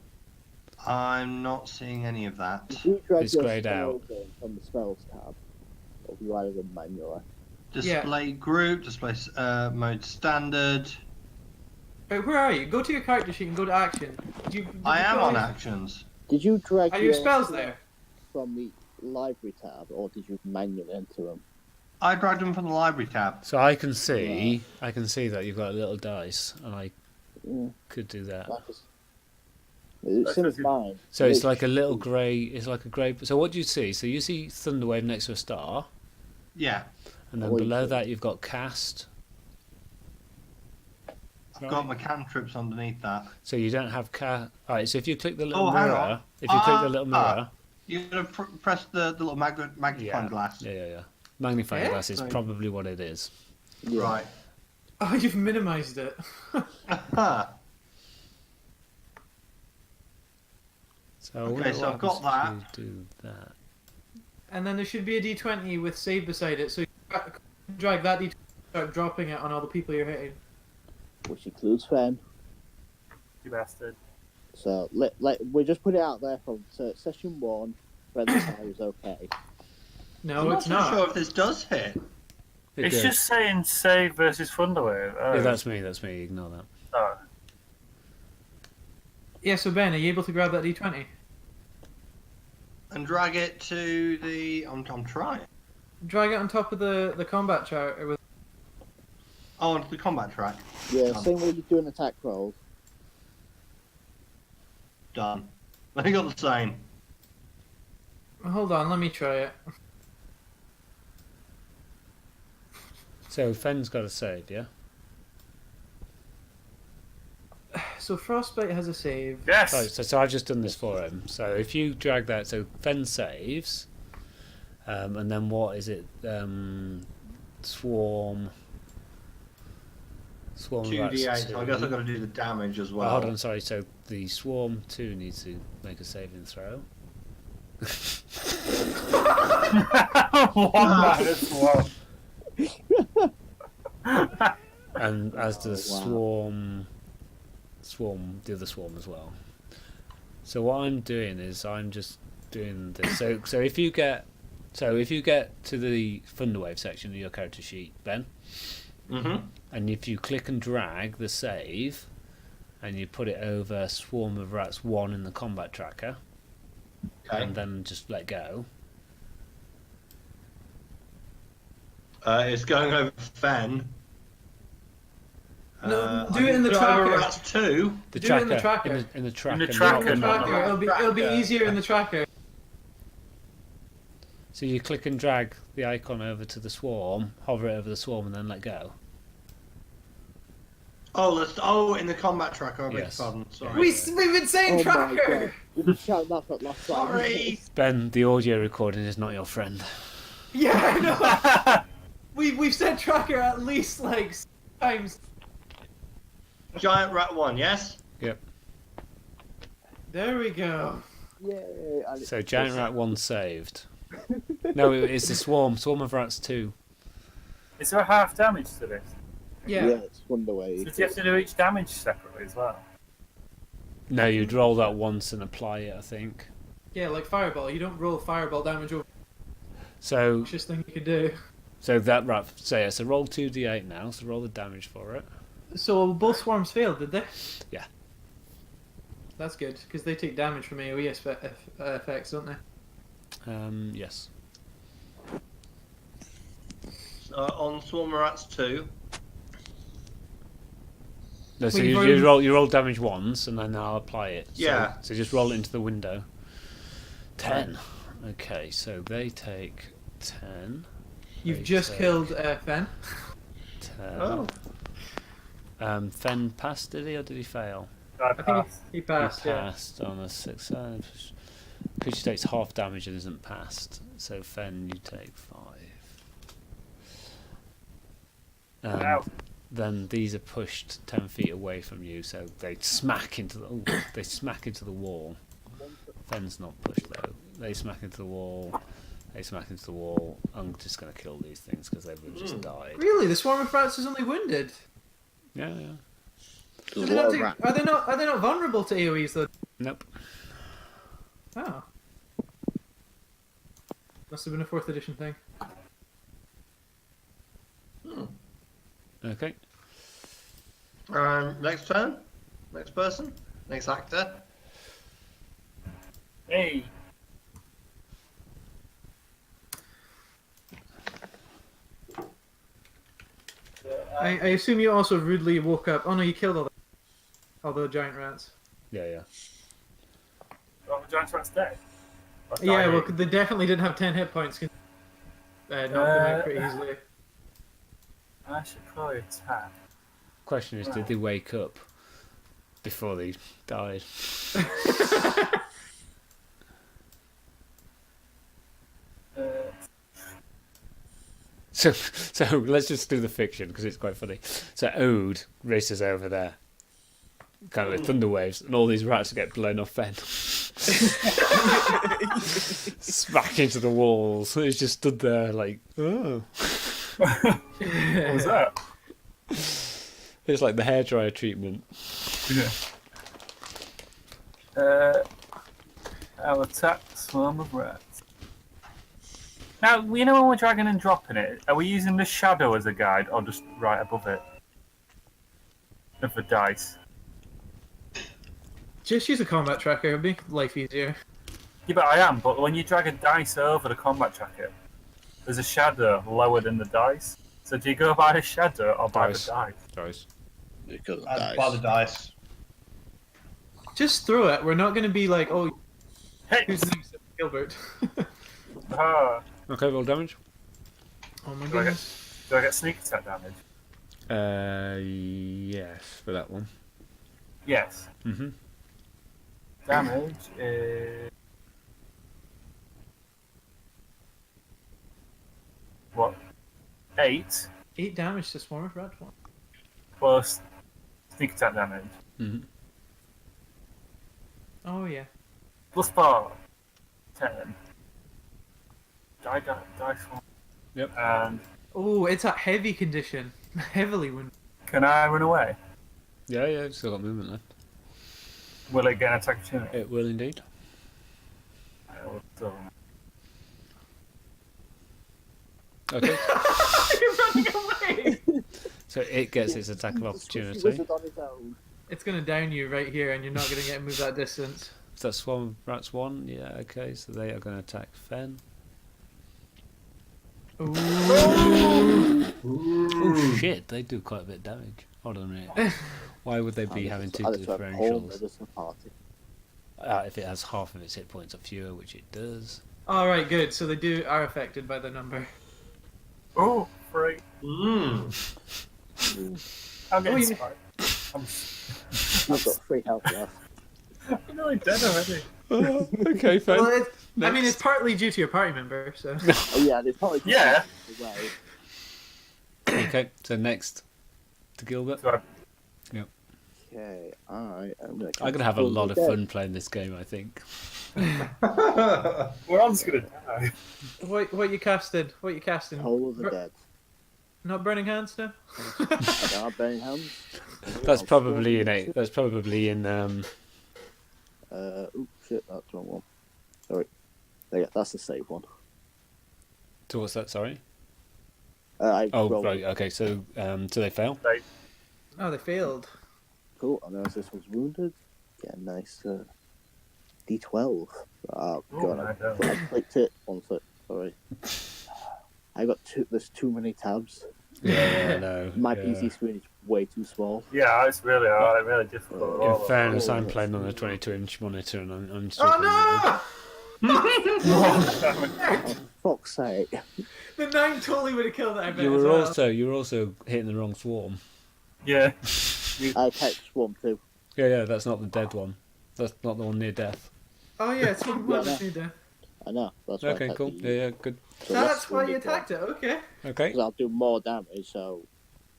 I'm not seeing any of that. It's greyed out. From the spells tab, or if you added them manually. Display group, display mode standard. Right, where are you? Go to your character sheet and go to action. I am on actions. Did you drag Are your spells there? from the library tab, or did you manually enter them? I dragged them from the library tab. So I can see that you've got a little dice, and I could do that. It's same as mine. So it's like a little grey. It's like a grey. So what do you see? So you see Thunderwave next to a star. Yeah. And then below that you've got cast. I've got my cantrips underneath that. So you don't have Alright, so if you click the little hang mirror, on. if you click the little mirror, You're gonna press the little magnifying glass. Yeah. Magnifying Yeah? glass is probably what it is. Yeah. Right. Oh, you've minimized it. So Okay, so I've got happens if you do that. And then there should be a D20 with save beside it, so you drag that D20 and start dropping it on all the people you're hitting. which includes Fen. You bastard. So we just put it out there from session 1. Fen's save is okay. No, I'm it's not not. sure if this does hit. It's does. just saying save versus Thunderwave. Oh. Yeah, that's me. Ignore that. Oh. Yeah, so Ben, are you able to grab that D20? And drag it to the... I'm trying. Drag it on top of the combat chart. With... Oh, onto the combat track. Yeah, same way you do an attack roll. Done. I got the same. Hold on, let me try it. So Fen's got a save, yeah? So Frostbite has a save. Yes! Right, so I've just done this for him. So if you drag that, so Fen saves, and then what is it? Swarm. Swarm. 2d8, so I guess I've got to do the damage as well. Oh, hold on, sorry. So the Swarm 2 needs to make a saving throw. 1 -1. And as the wow. the other swarm as well. So what I'm doing is I'm just doing this. So if you get to the Thunderwave section of your character sheet, Ben, and if you click and drag the save, and you put it over Swarm of Rats 1 in the combat tracker, and then just let go. It's going over Fen. No, do it in the Over tracker. Rats 2. The Do tracker, it in the tracker. in the tracker. In the tracker, not- not- Tracker. It'll be easier in the tracker. So you click and drag the icon over to the swarm, hover it over the swarm, and then let go. Oh, in the combat tracker. I beg your Yes. pardon. Sorry. We've been saying Oh my tracker. god. You've been shouting that for last time. Sorry. Ben, the audio recording is not your friend. Yeah, I know. We've said tracker at least like 6 times. Giant Rat 1, yes? Yep. There we go. Yay. So Giant Rat 1 saved. No, it's the Swarm of Rats 2. Is there a half damage to this? Yeah. it's So Thunderwave. do you have to do each damage separately as well? No, you'd roll that once and apply it, I think. Yeah, like fireball. You don't roll fireball damage over. So It's just thing you can do. that right. So roll 2d8 now. So roll the damage for it. So both swarms failed, did they? Yeah. That's good because they take damage from AOE effects, don't they? Yes. On Swarm of Rats 2. No, so Well, you roll damage once, and then I'll apply it. Yeah. So just roll it into the window. 10. Okay, so they take 10. You've They just take killed Fen. 10. Oh. Fen passed, did he, or did he fail? I I think passed. he passed. He Yeah. passed on a 6. Creature takes half damage and isn't passed. So Fen, you take 5. Ow. Then these are pushed 10 feet away from you, so they smack into the wall. Fen's not pushed though. They smack into the wall. They smack into the wall. I'm just going to kill these things because they've just died. Really, the swarm of rats is only wounded. Yeah. Are they not vulnerable to AOE's though? Nope. Oh. Must have been a 4th edition thing. Okay. Next turn. Next person. Next actor. Hey. I assume you also rudely woke up. Oh no, you killed all the giant rats. Yeah. Oh, the giant rat's dead. Or Yeah, dying. well, they definitely didn't have 10 hit points. Knocked them out pretty easily. I should probably attack. Question is, did they wake up before they died? So let's just do the fiction because it's quite funny. So Ode races over there, kind of with thunder waves, and all these rats get blown off Fen. Smack into the walls. It's just stood there like, oh. What was that? It's like the hairdryer treatment. Yeah. I'll attack swarm of rats. Now, you know when we're dragging and dropping it, are we using the shadow as a guide or just right above it? Of the dice? Just use a combat tracker, it'll make life easier. Yeah, but I am, but when you drag a dice over the combat tracker, there's a shadow lower than the dice. So do you go by the shadow or by the dice? Dice. Because By the dice. Just throw it. We're not going to be like, oh, Hey! who's next? Gilbert. Ah, Okay, roll damage. Oh my do I goodness. get sneak attack damage? Yes, for that one. Yes. Mhm. Damage is... What? 8 8 damage to Swarm of Rat one. plus sneak attack damage. Mhm. Oh yeah. Plus 4. 10. Dice one. Yep. And Oh, it's a heavy condition. Heavily wounded. can I run away? Yeah, it's still got movement left. Will it get an attack opportunity? It will indeed. Okay, You're running away! so it gets its attack of opportunity. Wizard on his own. It's going to down you right here and you're not going to get to move that distance. Is that Swarm of Rats 1? Yeah, okay, so they are going to attack Fen. Ooh. Oh shit, they do quite a bit of damage. Hold on a minute. Why would they be having two differentials? If it has half of its hit points or fewer, which it does. Alright, good. So they are affected by the number. Oh, great. Mm. I'm getting you- spiked. I've got 3 health left. I'm nearly dead already. Okay, Fen. Well, I mean, it's partly due to your party member, so. Oh yeah, there's probably Yeah. away. Okay, so next to Gilbert. So Okay, I'm I'm gonna have a lot of fun playing this game, I think. we're all just gonna die. What you casted? What you casting? Whole of the dead. Not burning hands now? I don't have burning hands. That's probably in eight. That's probably in Oops, shit, that's the wrong one. Sorry. Yeah, that's the save one. So what's that? Sorry. I Oh rolled right. Okay. So so they fail. Oh, they failed. Cool, and as this one's wounded, get a nice D12. Oh, God, my God. I clicked it one sec, sorry. I got there's too many tabs. Yeah, I know. My yeah. PC screen is way too small. Yeah, it's really hard, really difficult. In fairness, I'm playing on a 22-inch monitor, and I'm still. Oh Oh, fuck's sake. no! The 9 totally would have killed that, I bet. You as were well. also hitting the wrong swarm. Yeah. I text Swarm too. Yeah, that's not the dead one. That's not the one near death. Oh yeah, it's one Yeah, that's there. I know, that's why I Okay, attacked cool. you. Yeah, good. So That's why you wounded one. attacked it, okay. Okay. 'Cause I'll do more damage, so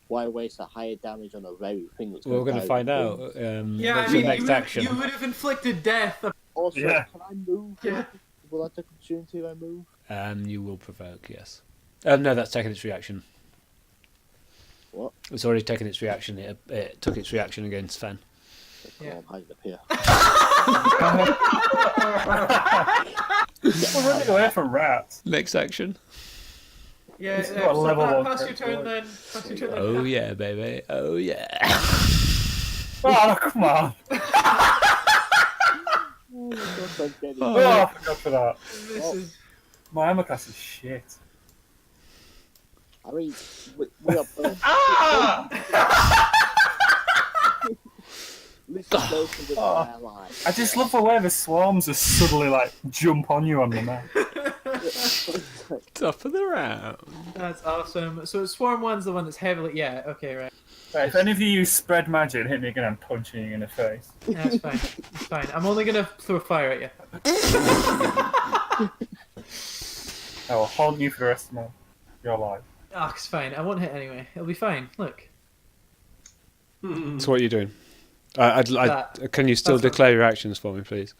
why waste a higher damage on a very thing that's Well, we're going to find out. Yeah, What's I mean, your next action? you would have inflicted death. Also, Yeah. can I move? Yeah. Will I take opportunity if I move? You will provoke, yes. No, that's taking its reaction. What? It's already taken its reaction. It took its reaction against Fen. Yeah. I'm hiding up here. We're running away from rats. Next action. Yeah, It's got a so level one pass your character. turn then. Pass your turn then. Oh yeah, baby. Oh yeah. Oh, come on. Oh, I'm getting- Oh, I forgot for that. This is... My armor class is shit. I mean, we are both. Listen closer with my allies. I just love the way the swarms just suddenly like jump on you on the map. Top of the round. That's awesome. So Swarm 1's the one that's heavily... Yeah, okay, right. Right, if any of you use spread magic and hit me again, I'm punching you in the face. That's fine. It's fine. I'm only going to throw fire at you. I will haunt you for the rest of your life. Oh, it's fine. I won't hit anyway. It'll be fine. Look. So what are you doing? Can you still That's what- declare your actions for me, please?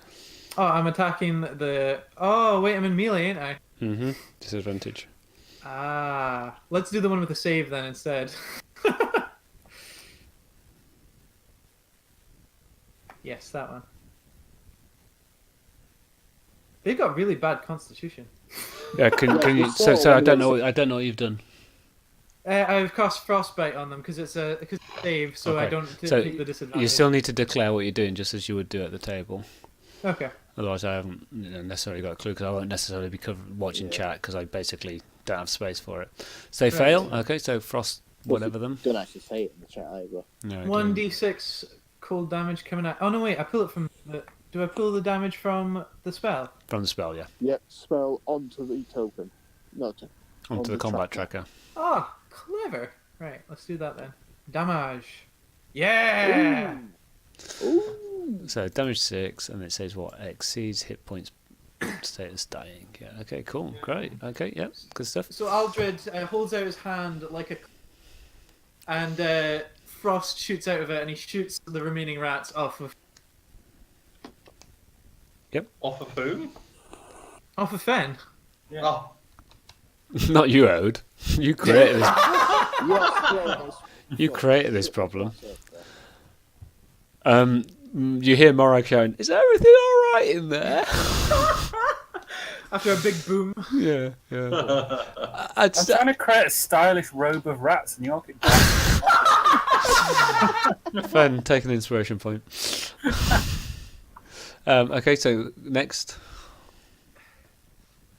Oh, I'm attacking the... Oh, wait, I'm in melee, ain't I? Mm-hmm. Disadvantage. Ah. Let's do the one with the save then instead. Yes, that one. They've got really bad constitution. Yeah, can you? So I don't know what you've done. I've cast frostbite on them because it's save, so I Okay. don't So take the disadvantage. you still need to declare what you're doing, just as you would do at the table. Okay. Otherwise, I haven't necessarily got a clue because I won't necessarily be watching chat because I basically don't have space for it. So they fail. Okay, so frost whatever them. Don't actually say it in the chat either. No, 1d6 cold damage coming out. Oh no, wait! I pull it from. Do I pull the damage from the spell? from the spell, yeah, Yep, spell onto the token. Not onto the combat tracker. Oh, clever. Right, let's do that then. Damage. Yeah. Ooh. So damage 6, and it says what exceeds hit points status dying. Yeah. Okay. Cool. Great. Okay. Yep. Good stuff. So Aldred holds out his hand like a, and Frost shoots out of it, and he shoots the remaining rats off of Off of whom? Fen. Yeah. Oh, Not you, Ode. You created this. Yes, You created this problem. You hear Morag shouting, "Is everything all right in there?" After a big boom. Yeah. I'm trying to create a stylish robe of rats, and you're getting Fen, take an inspiration point. Okay, so next.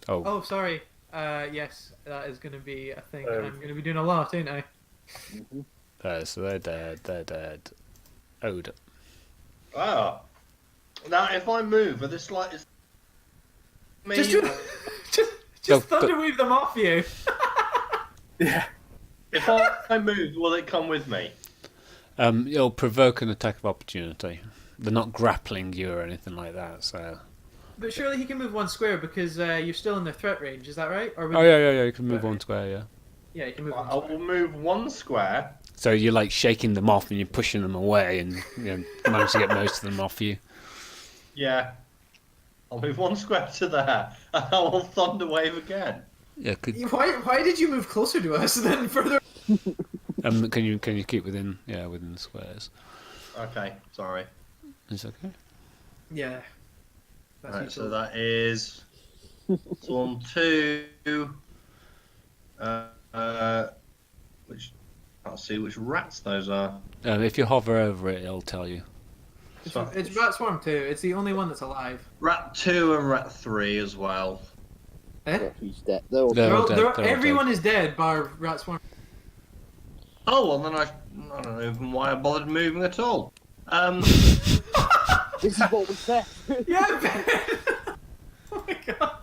Oh, sorry. Yes, that is going to be a thing. I'm going to be doing a lot, ain't I? So they're dead. Ode. wow. Now, if I move, are this like... Is me, Just thunderwave them off you. Yeah. if I move, will it come with me? It'll provoke an attack of opportunity. They're not grappling you or anything like that, so... But surely he can move one square because you're still in their threat range, is that right? Or Oh, yeah, you can move one square, yeah. Yeah, you can move one I square. will move one square. So you're like shaking them off and you're pushing them away and manage to get most of them off you. Yeah. I'll move one square to there, and I will thunder wave again. Yeah, Why did you move closer to us than further? can you keep within the squares? Okay, sorry. It's okay. Yeah. That's Right, useful. so that is Swarm 2. Which can't see which rats those are. If you hover over it, it'll tell you. It's Rat Swarm 2. It's the only one that's alive. Rat 2 and Rat 3 as well. Eh? he's dead. They're all They're all dead. They're all Everyone is dead bar Rat Swarm. Oh, well then I don't know even why I bothered moving at all. This is what we said. Yeah, Ben! Oh my god.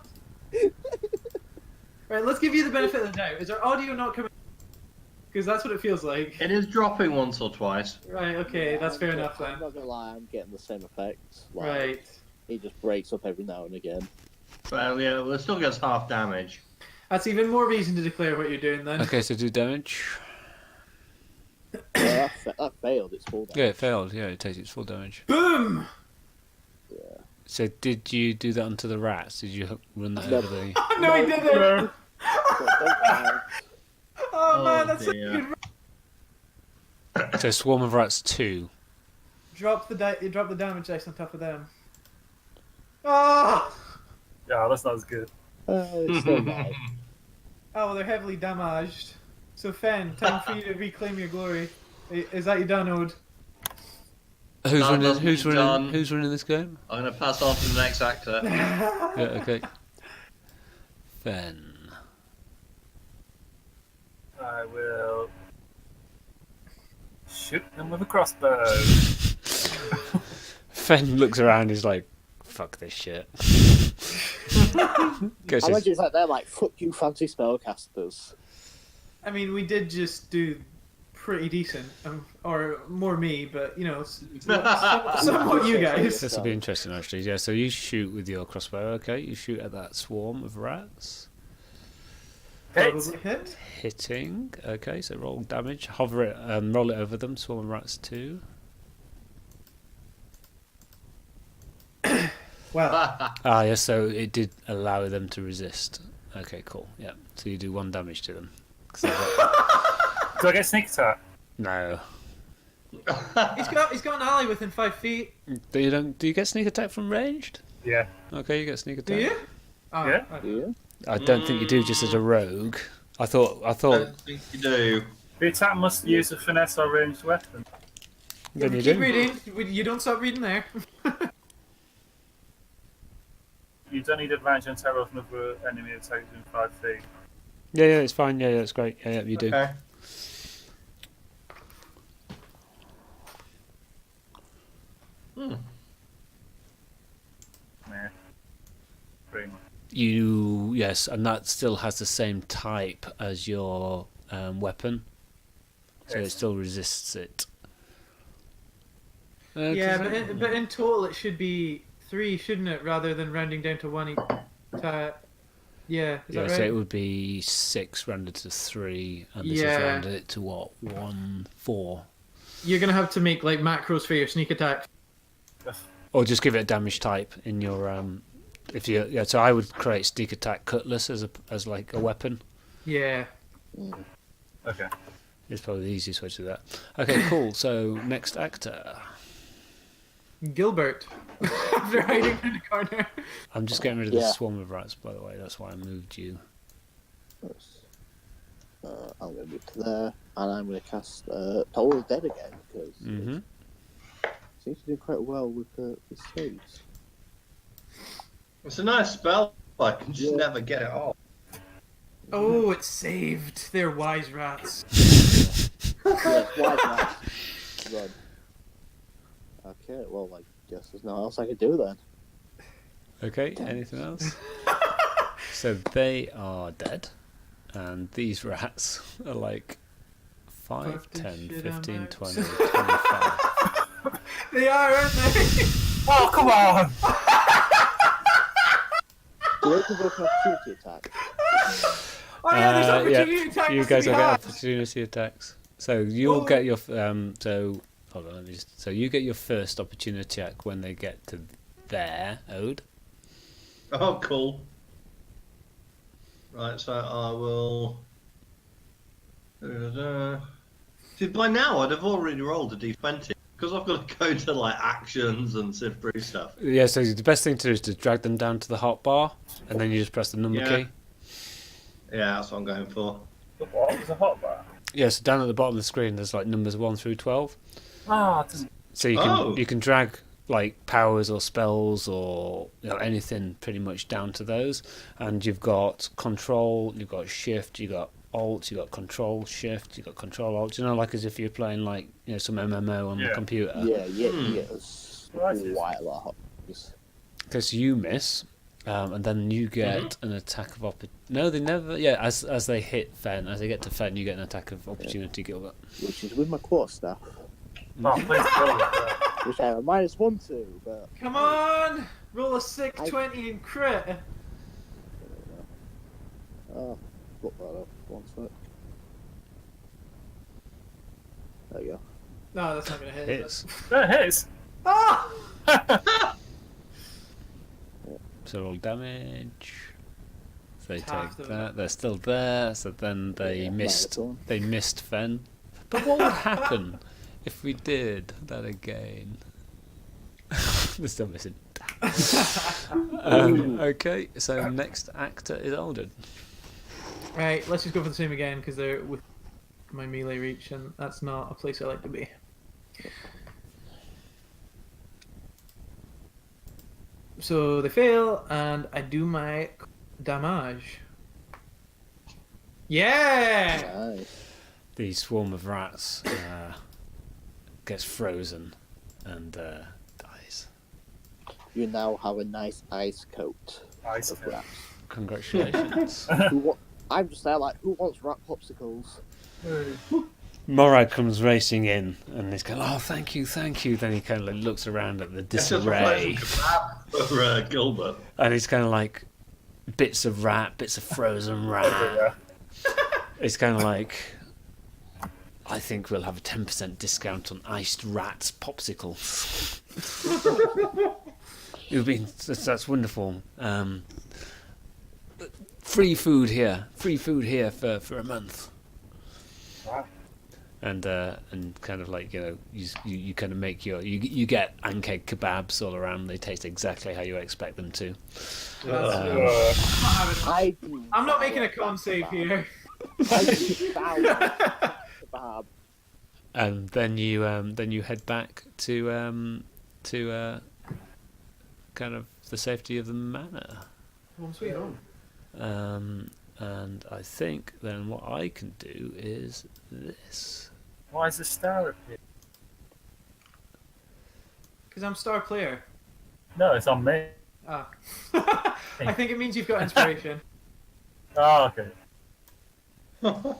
Right, let's give you the benefit of the doubt. Is our audio not coming? Because that's what it feels like. It is dropping once or twice. Right, okay, that's fair enough I'm then. not gonna lie, I'm getting the same effects. Like, Right. It just breaks up every now and again. Well, yeah, well, it still gets half damage. That's even more reason to declare what you're doing then. Okay, so do damage. That failed. It's full. Yeah, it failed. Yeah, it takes its full damage. Boom! So did you do that onto the rats? Did you run that No. over the... No, he didn't! Don't Oh man, that's such a dear. good. So Swarm of Rats 2. Drop the damage dice on top of them. Oh! Yeah, that's not as good. it's still bad. Oh, well, they're heavily damaged. So Fen, time for you to reclaim your glory. Is that you done, Ode? Who's No, it doesn't who's mean running? done. Who's running this game? I'm going to pass on to the next actor. Yeah, okay. Fen. I will shoot them with a crossbow. Fen looks around. He's like, "Fuck this shit." Goes I his- imagine it's like they're like, fuck you, fancy spellcasters. I mean, we did just do pretty decent. Or more me, but, you know, somewhat you guys. This will be interesting, actually. Yeah, so you shoot with your crossbow. Okay, you shoot at that swarm of rats. Probably hit. Hitting. Okay, so roll damage. Hover it. Roll it over them. Swarm of rats 2. Well, Yes. So it did allow them to resist. Okay, cool. Yeah. So you do 1 damage to them. 'Cause they've got- Do I get sneak attack? No. He's got an ally within 5 feet. Do you get sneak attack from ranged? Yeah. Okay, you get sneak Do attack. you? Oh, Yeah. I- Yeah. I don't think you do just as a rogue. I I thought. don't think you do. The attack must use a finesse or ranged weapon. Then you keep do. reading. You don't stop reading there. You don't need advantage on terror of another enemy attacks in 5 feet. Yeah, it's fine. Yeah, it's great. Yeah, you do. Okay. Yeah. Pretty much. Yes, and that still has the same type as your weapon, so it Yes. still resists it. Yeah, but in total it should be 3, shouldn't it? Rather than rounding down to 1 each. Yeah, is Yeah, that so right? it would be 6 rounded to 3, and this Yeah. has rounded it to what? 1, 4. You're gonna have to make like macros for your sneak attack. Or just give it a damage type in your so I would create sneak attack cutlass as like a weapon. Yeah. Okay. It's probably the easiest way to do that. Okay, cool. So next actor. Gilbert. After hiding in the corner. I'm just getting rid of the Yeah. swarm of rats, by the way. That's why I moved you. Yes. I'm going to move to there, and I'm going to cast Toll of the Dead again, because Mm-hmm. it seems to do quite well with saves. It's a nice spell. I can just Yeah. never get it off. Oh, it's saved. They're wise rats. Yes, why not? Run. Okay, well, I guess there's nothing else I could do then. Okay, anything else? So they are dead, and these rats are like 5, Fuck this 10, shit, 15, I'm out. 20, 25. They are, aren't they? Oh, come on! Do they provoke an opportunity attack? Oh yeah, there's Yeah, opportunity attack. you to guys be will get had. opportunity attacks. So you'll Oh. get your so hold on, let me just. So you get your first opportunity attack when they get to there, Ode. Oh, cool. Right, so I will. See, by now I'd have already rolled a d20 because I've got to go to like actions and sift through stuff. Yeah. So the best thing to do is to drag them down to the hotbar, and then you just press the number Yeah. key. Yeah, that's what I'm going for. What? It was a hotbar. Yeah. So down at the bottom of the screen, there's like numbers 1 through 12. Ah, it doesn't. So you can Oh. you can drag like powers or spells or anything pretty much down to those, and you've got control, you've got shift, you've got alt, you've got control shift, you've got control alt. Like as if you're playing like some MMO on the Yeah. computer. Yeah, it's Right. quite a lot of hotkeys. Because you miss, and then you get an attack of No, they never. Yeah, as they hit Fen, as they get to Fen, you get an attack of opportunity, Gilbert. Which is with my quarterstaff, Oh, please roll it. which I have a -1 to, but Come on, roll a 6, 20 and crit. look that up. One sec. There you go. No, that's not gonna hit. Hits. There it is. Ah! So roll damage. So they Half take of that. They're still there. So then they Yeah, missed. -1. They missed Fen. But what would happen if we did that again? They're still missing. Okay, so next actor is Alden. Right, let's just go for the same again because they're with my melee reach, and that's not a place I like to be. So they fail, and I do my damage. Yeah! Nice. The swarm of rats gets frozen and dies. You now have a nice ice coat Ice of coat. rats. Congratulations. I'm just there like, who wants rat popsicles? Morag comes racing in and he's going, oh, thank you. Then he kind of like looks around at the disarray For Gilbert. and he's kind of like bits of rat, bits of frozen rat. It's kind of like, I think we'll have a 10% discount on iced rats popsicles. That's wonderful. Free food here for a month. Wow. and kind of like you kind of make you get ankeg kebabs all around. They taste exactly how you expect them to. I'm not making a con save here. And then you head back to kind of the safety of the manor. Home sweet home. And I think then what I can do is this. Why is the star up here? Because I'm star player. No, it's on me. Ah. I think it means you've got inspiration. Oh, okay.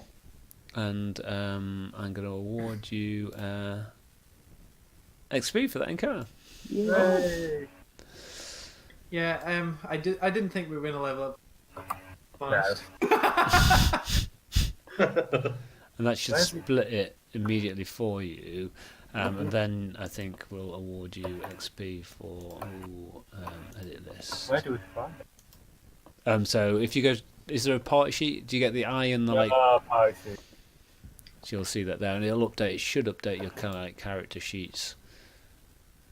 And I'm going to award you XP for that encounter. Yay. Yeah, I didn't think we were going to level up. Honest. And that should split it immediately for you. And then I think we'll award you XP for edit this. Where do we find it? So if you go, is there a party sheet? Do you get the eye and the like? Party sheet. So you'll see that there, and it'll update. It should update your kind of like character sheets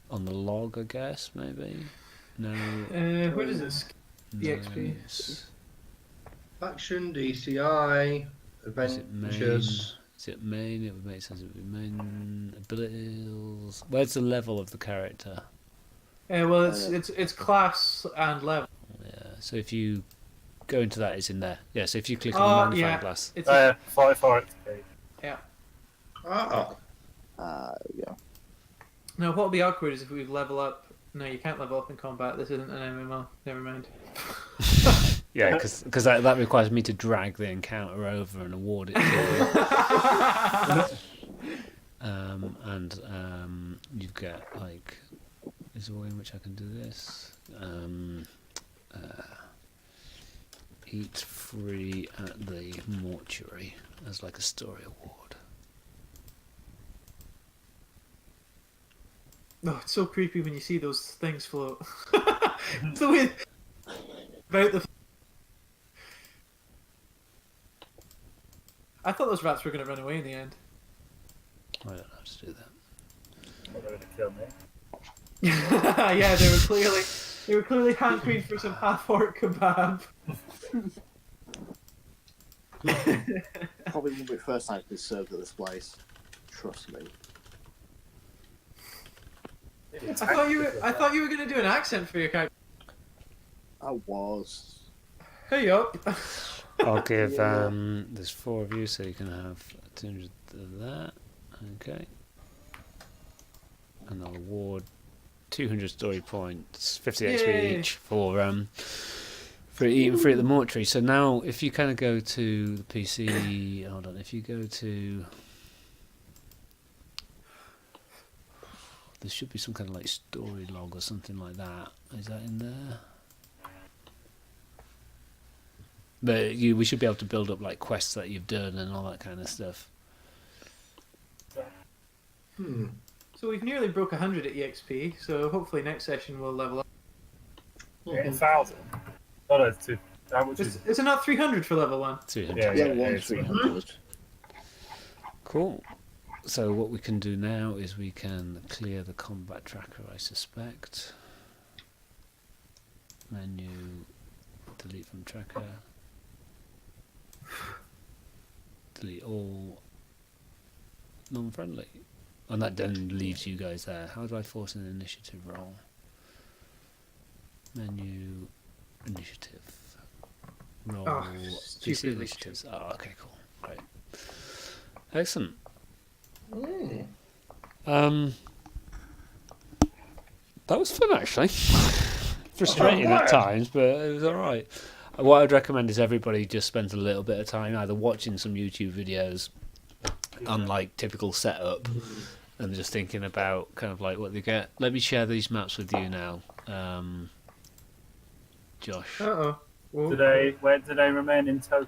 on the log, I guess, maybe. No. Where does it? The XP. Faction, DCI, adventures. Is it main? It would make sense. It would be main abilities. Where's the level of the character? Well, it's class and level. Yeah. So if you go into that, it's in there. Yeah. So if you click on the magnifying glass. It's 44 XP. Yeah. Oh. Yeah. Now, what would be awkward is if we level up. No, you can't level up in combat. This isn't an MMO. Never mind. Yeah, because that requires me to drag the encounter over and award it to you. And you get like, is there a way in which I can do this? Eat free at the mortuary as like a story award. Oh, it's so creepy when you see those things float. It's the way about the. I thought those rats were going to run away in the end. I don't know how to do that. They're going to kill me. Yeah, they were clearly hankering for some half-orc kebab. Probably won't be the first time it's served at this place. Trust me. I thought you were going to do an accent for your character. I was. Hey up. I'll give there's 4 of you, so you can have 200 of that. Okay. And I'll award 200 story points, 50 XP Yay. each for eating free at the mortuary. So now, if you kind of go to the PC, hold on. If you go to, there should be some kind of like story log or something like that. Is that in there? But we should be able to build up like quests that you've done and all that kind of stuff. So we've nearly broke 100 at EXP, so hopefully next session we'll level up. 1,000. Oh no, it's 2. How much is it? Is it not 300 for level 1? 200. Yeah, Yeah, yeah, one it's 300. Cool. So what we can do now is we can clear the combat tracker, I suspect. Menu, delete from tracker. Delete all non-friendly. And that then leaves you guys there. How do I force an initiative roll? Menu, initiative. Roll, Oh, PC stupid initiatives. Oh, okay, cool. Great. Excellent. That was fun, actually. Frustrating at times, but it was alright. What I'd recommend is everybody just spends a little bit of time either watching some YouTube videos on like typical setup and just thinking about kind of like what they get. Let me share these maps with you now, Josh. Uh-oh. Whoa. Where do they remain in token?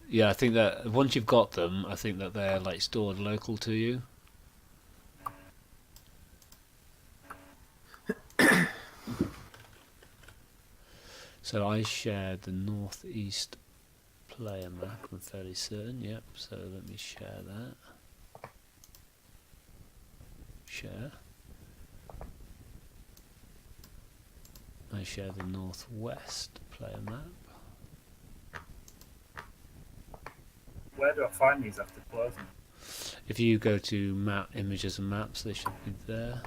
Yeah, I think that once you've got them, I think that they're like stored local to you. So I shared the northeast player map, I'm fairly certain. Yep, so let me share that. Share. I share the northwest player map. Where do I find these after closing? If you go to map images and maps, they should be there.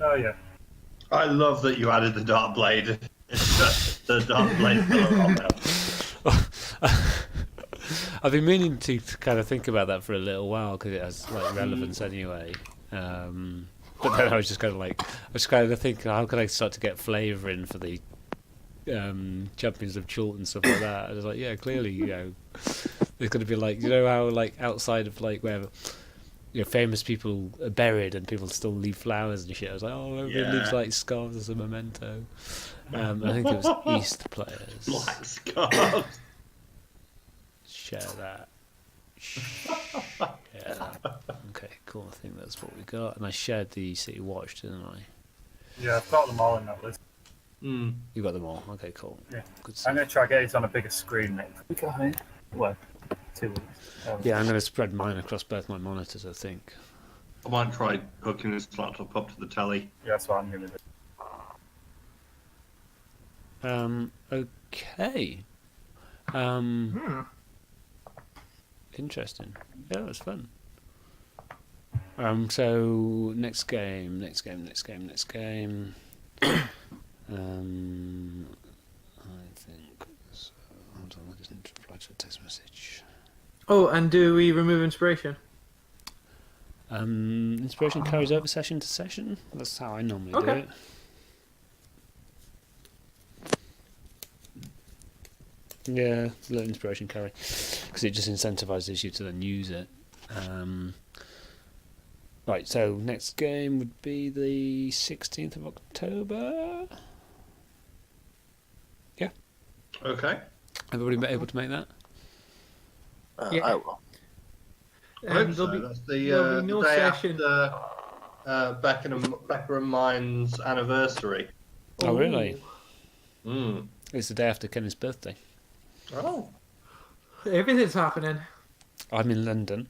Oh yeah. I love that you added the Dark Blade. The Dark Blade colour on there. I've been meaning to kind of think about that for a little while because it has like relevance anyway. But then I was just kind of thinking, how can I start to get flavour in for the champions of Chult and stuff like that? I was like, yeah, clearly, there's going to be like, how like outside of like where famous people are buried and people still leave flowers and shit. I was like, oh, everybody leaves like scarves as a memento. I think it was East players. Black scarves. Share that. Yeah. Okay, cool. I think that's what we got. And I shared the City Watch, didn't I? Yeah, I've got them all in that list. You got them all. Okay, cool. Yeah. Good I'm going to try to get it on a bigger screen next week. Well, 2 weeks. Yeah, I'm going to spread mine across both my monitors, I think. I might try hooking this laptop up to the telly. Yeah, that's what I'm going to do. Okay. Interesting. Yeah, that was fun. So next game. I think. So, hold on, I just need to reply to a text message. Oh, and do we remove inspiration? Inspiration carries over session to session. That's how I normally do it. Yeah, let inspiration carry, because it just incentivizes you to then use it. Right, so next game would be the 16th of October. Yeah. Okay. Everybody able to make that? Yeah. I will. I hope There'll so. be- That's there'll the be no day session. after Becca and mine's anniversary. Oh, really? Mm. It's the day after Kenny's birthday. Oh. Everything's happening. I'm in London.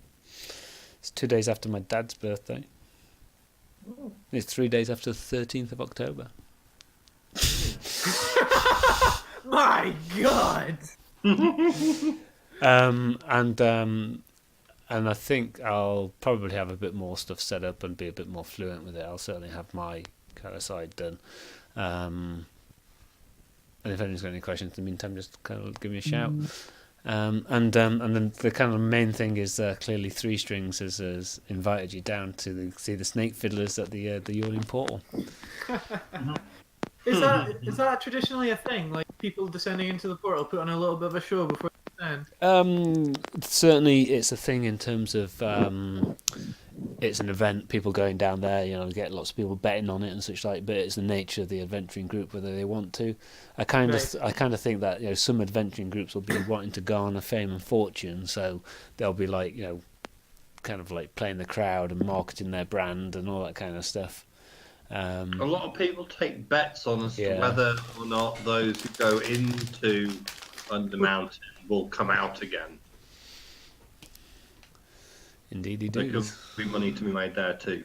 It's 2 days after my dad's birthday. It's 3 days after the 13th of October. My God! And I think I'll probably have a bit more stuff set up and be a bit more fluent with it. I'll certainly have my kind of side done. And if anyone's got any questions in the meantime, just kind of give me a shout. And then the kind of main thing is clearly Three Strings has invited you down to see the snake fiddlers at the Yawning Portal. Is that traditionally a thing? Like people descending into the portal put on a little bit of a show before they descend? Certainly, it's a thing in terms of it's an event. People going down there, get lots of people betting on it and such like. But it's the nature of the adventuring group whether they want to. I kind of think that some adventuring groups will be wanting to garner fame and fortune, so they'll be like kind of like playing the crowd and marketing their brand and all that kind of stuff. A lot of people take bets on as to whether or not those who go into Under Mountain will come out again. Indeed, he does. There could be money to be made there too.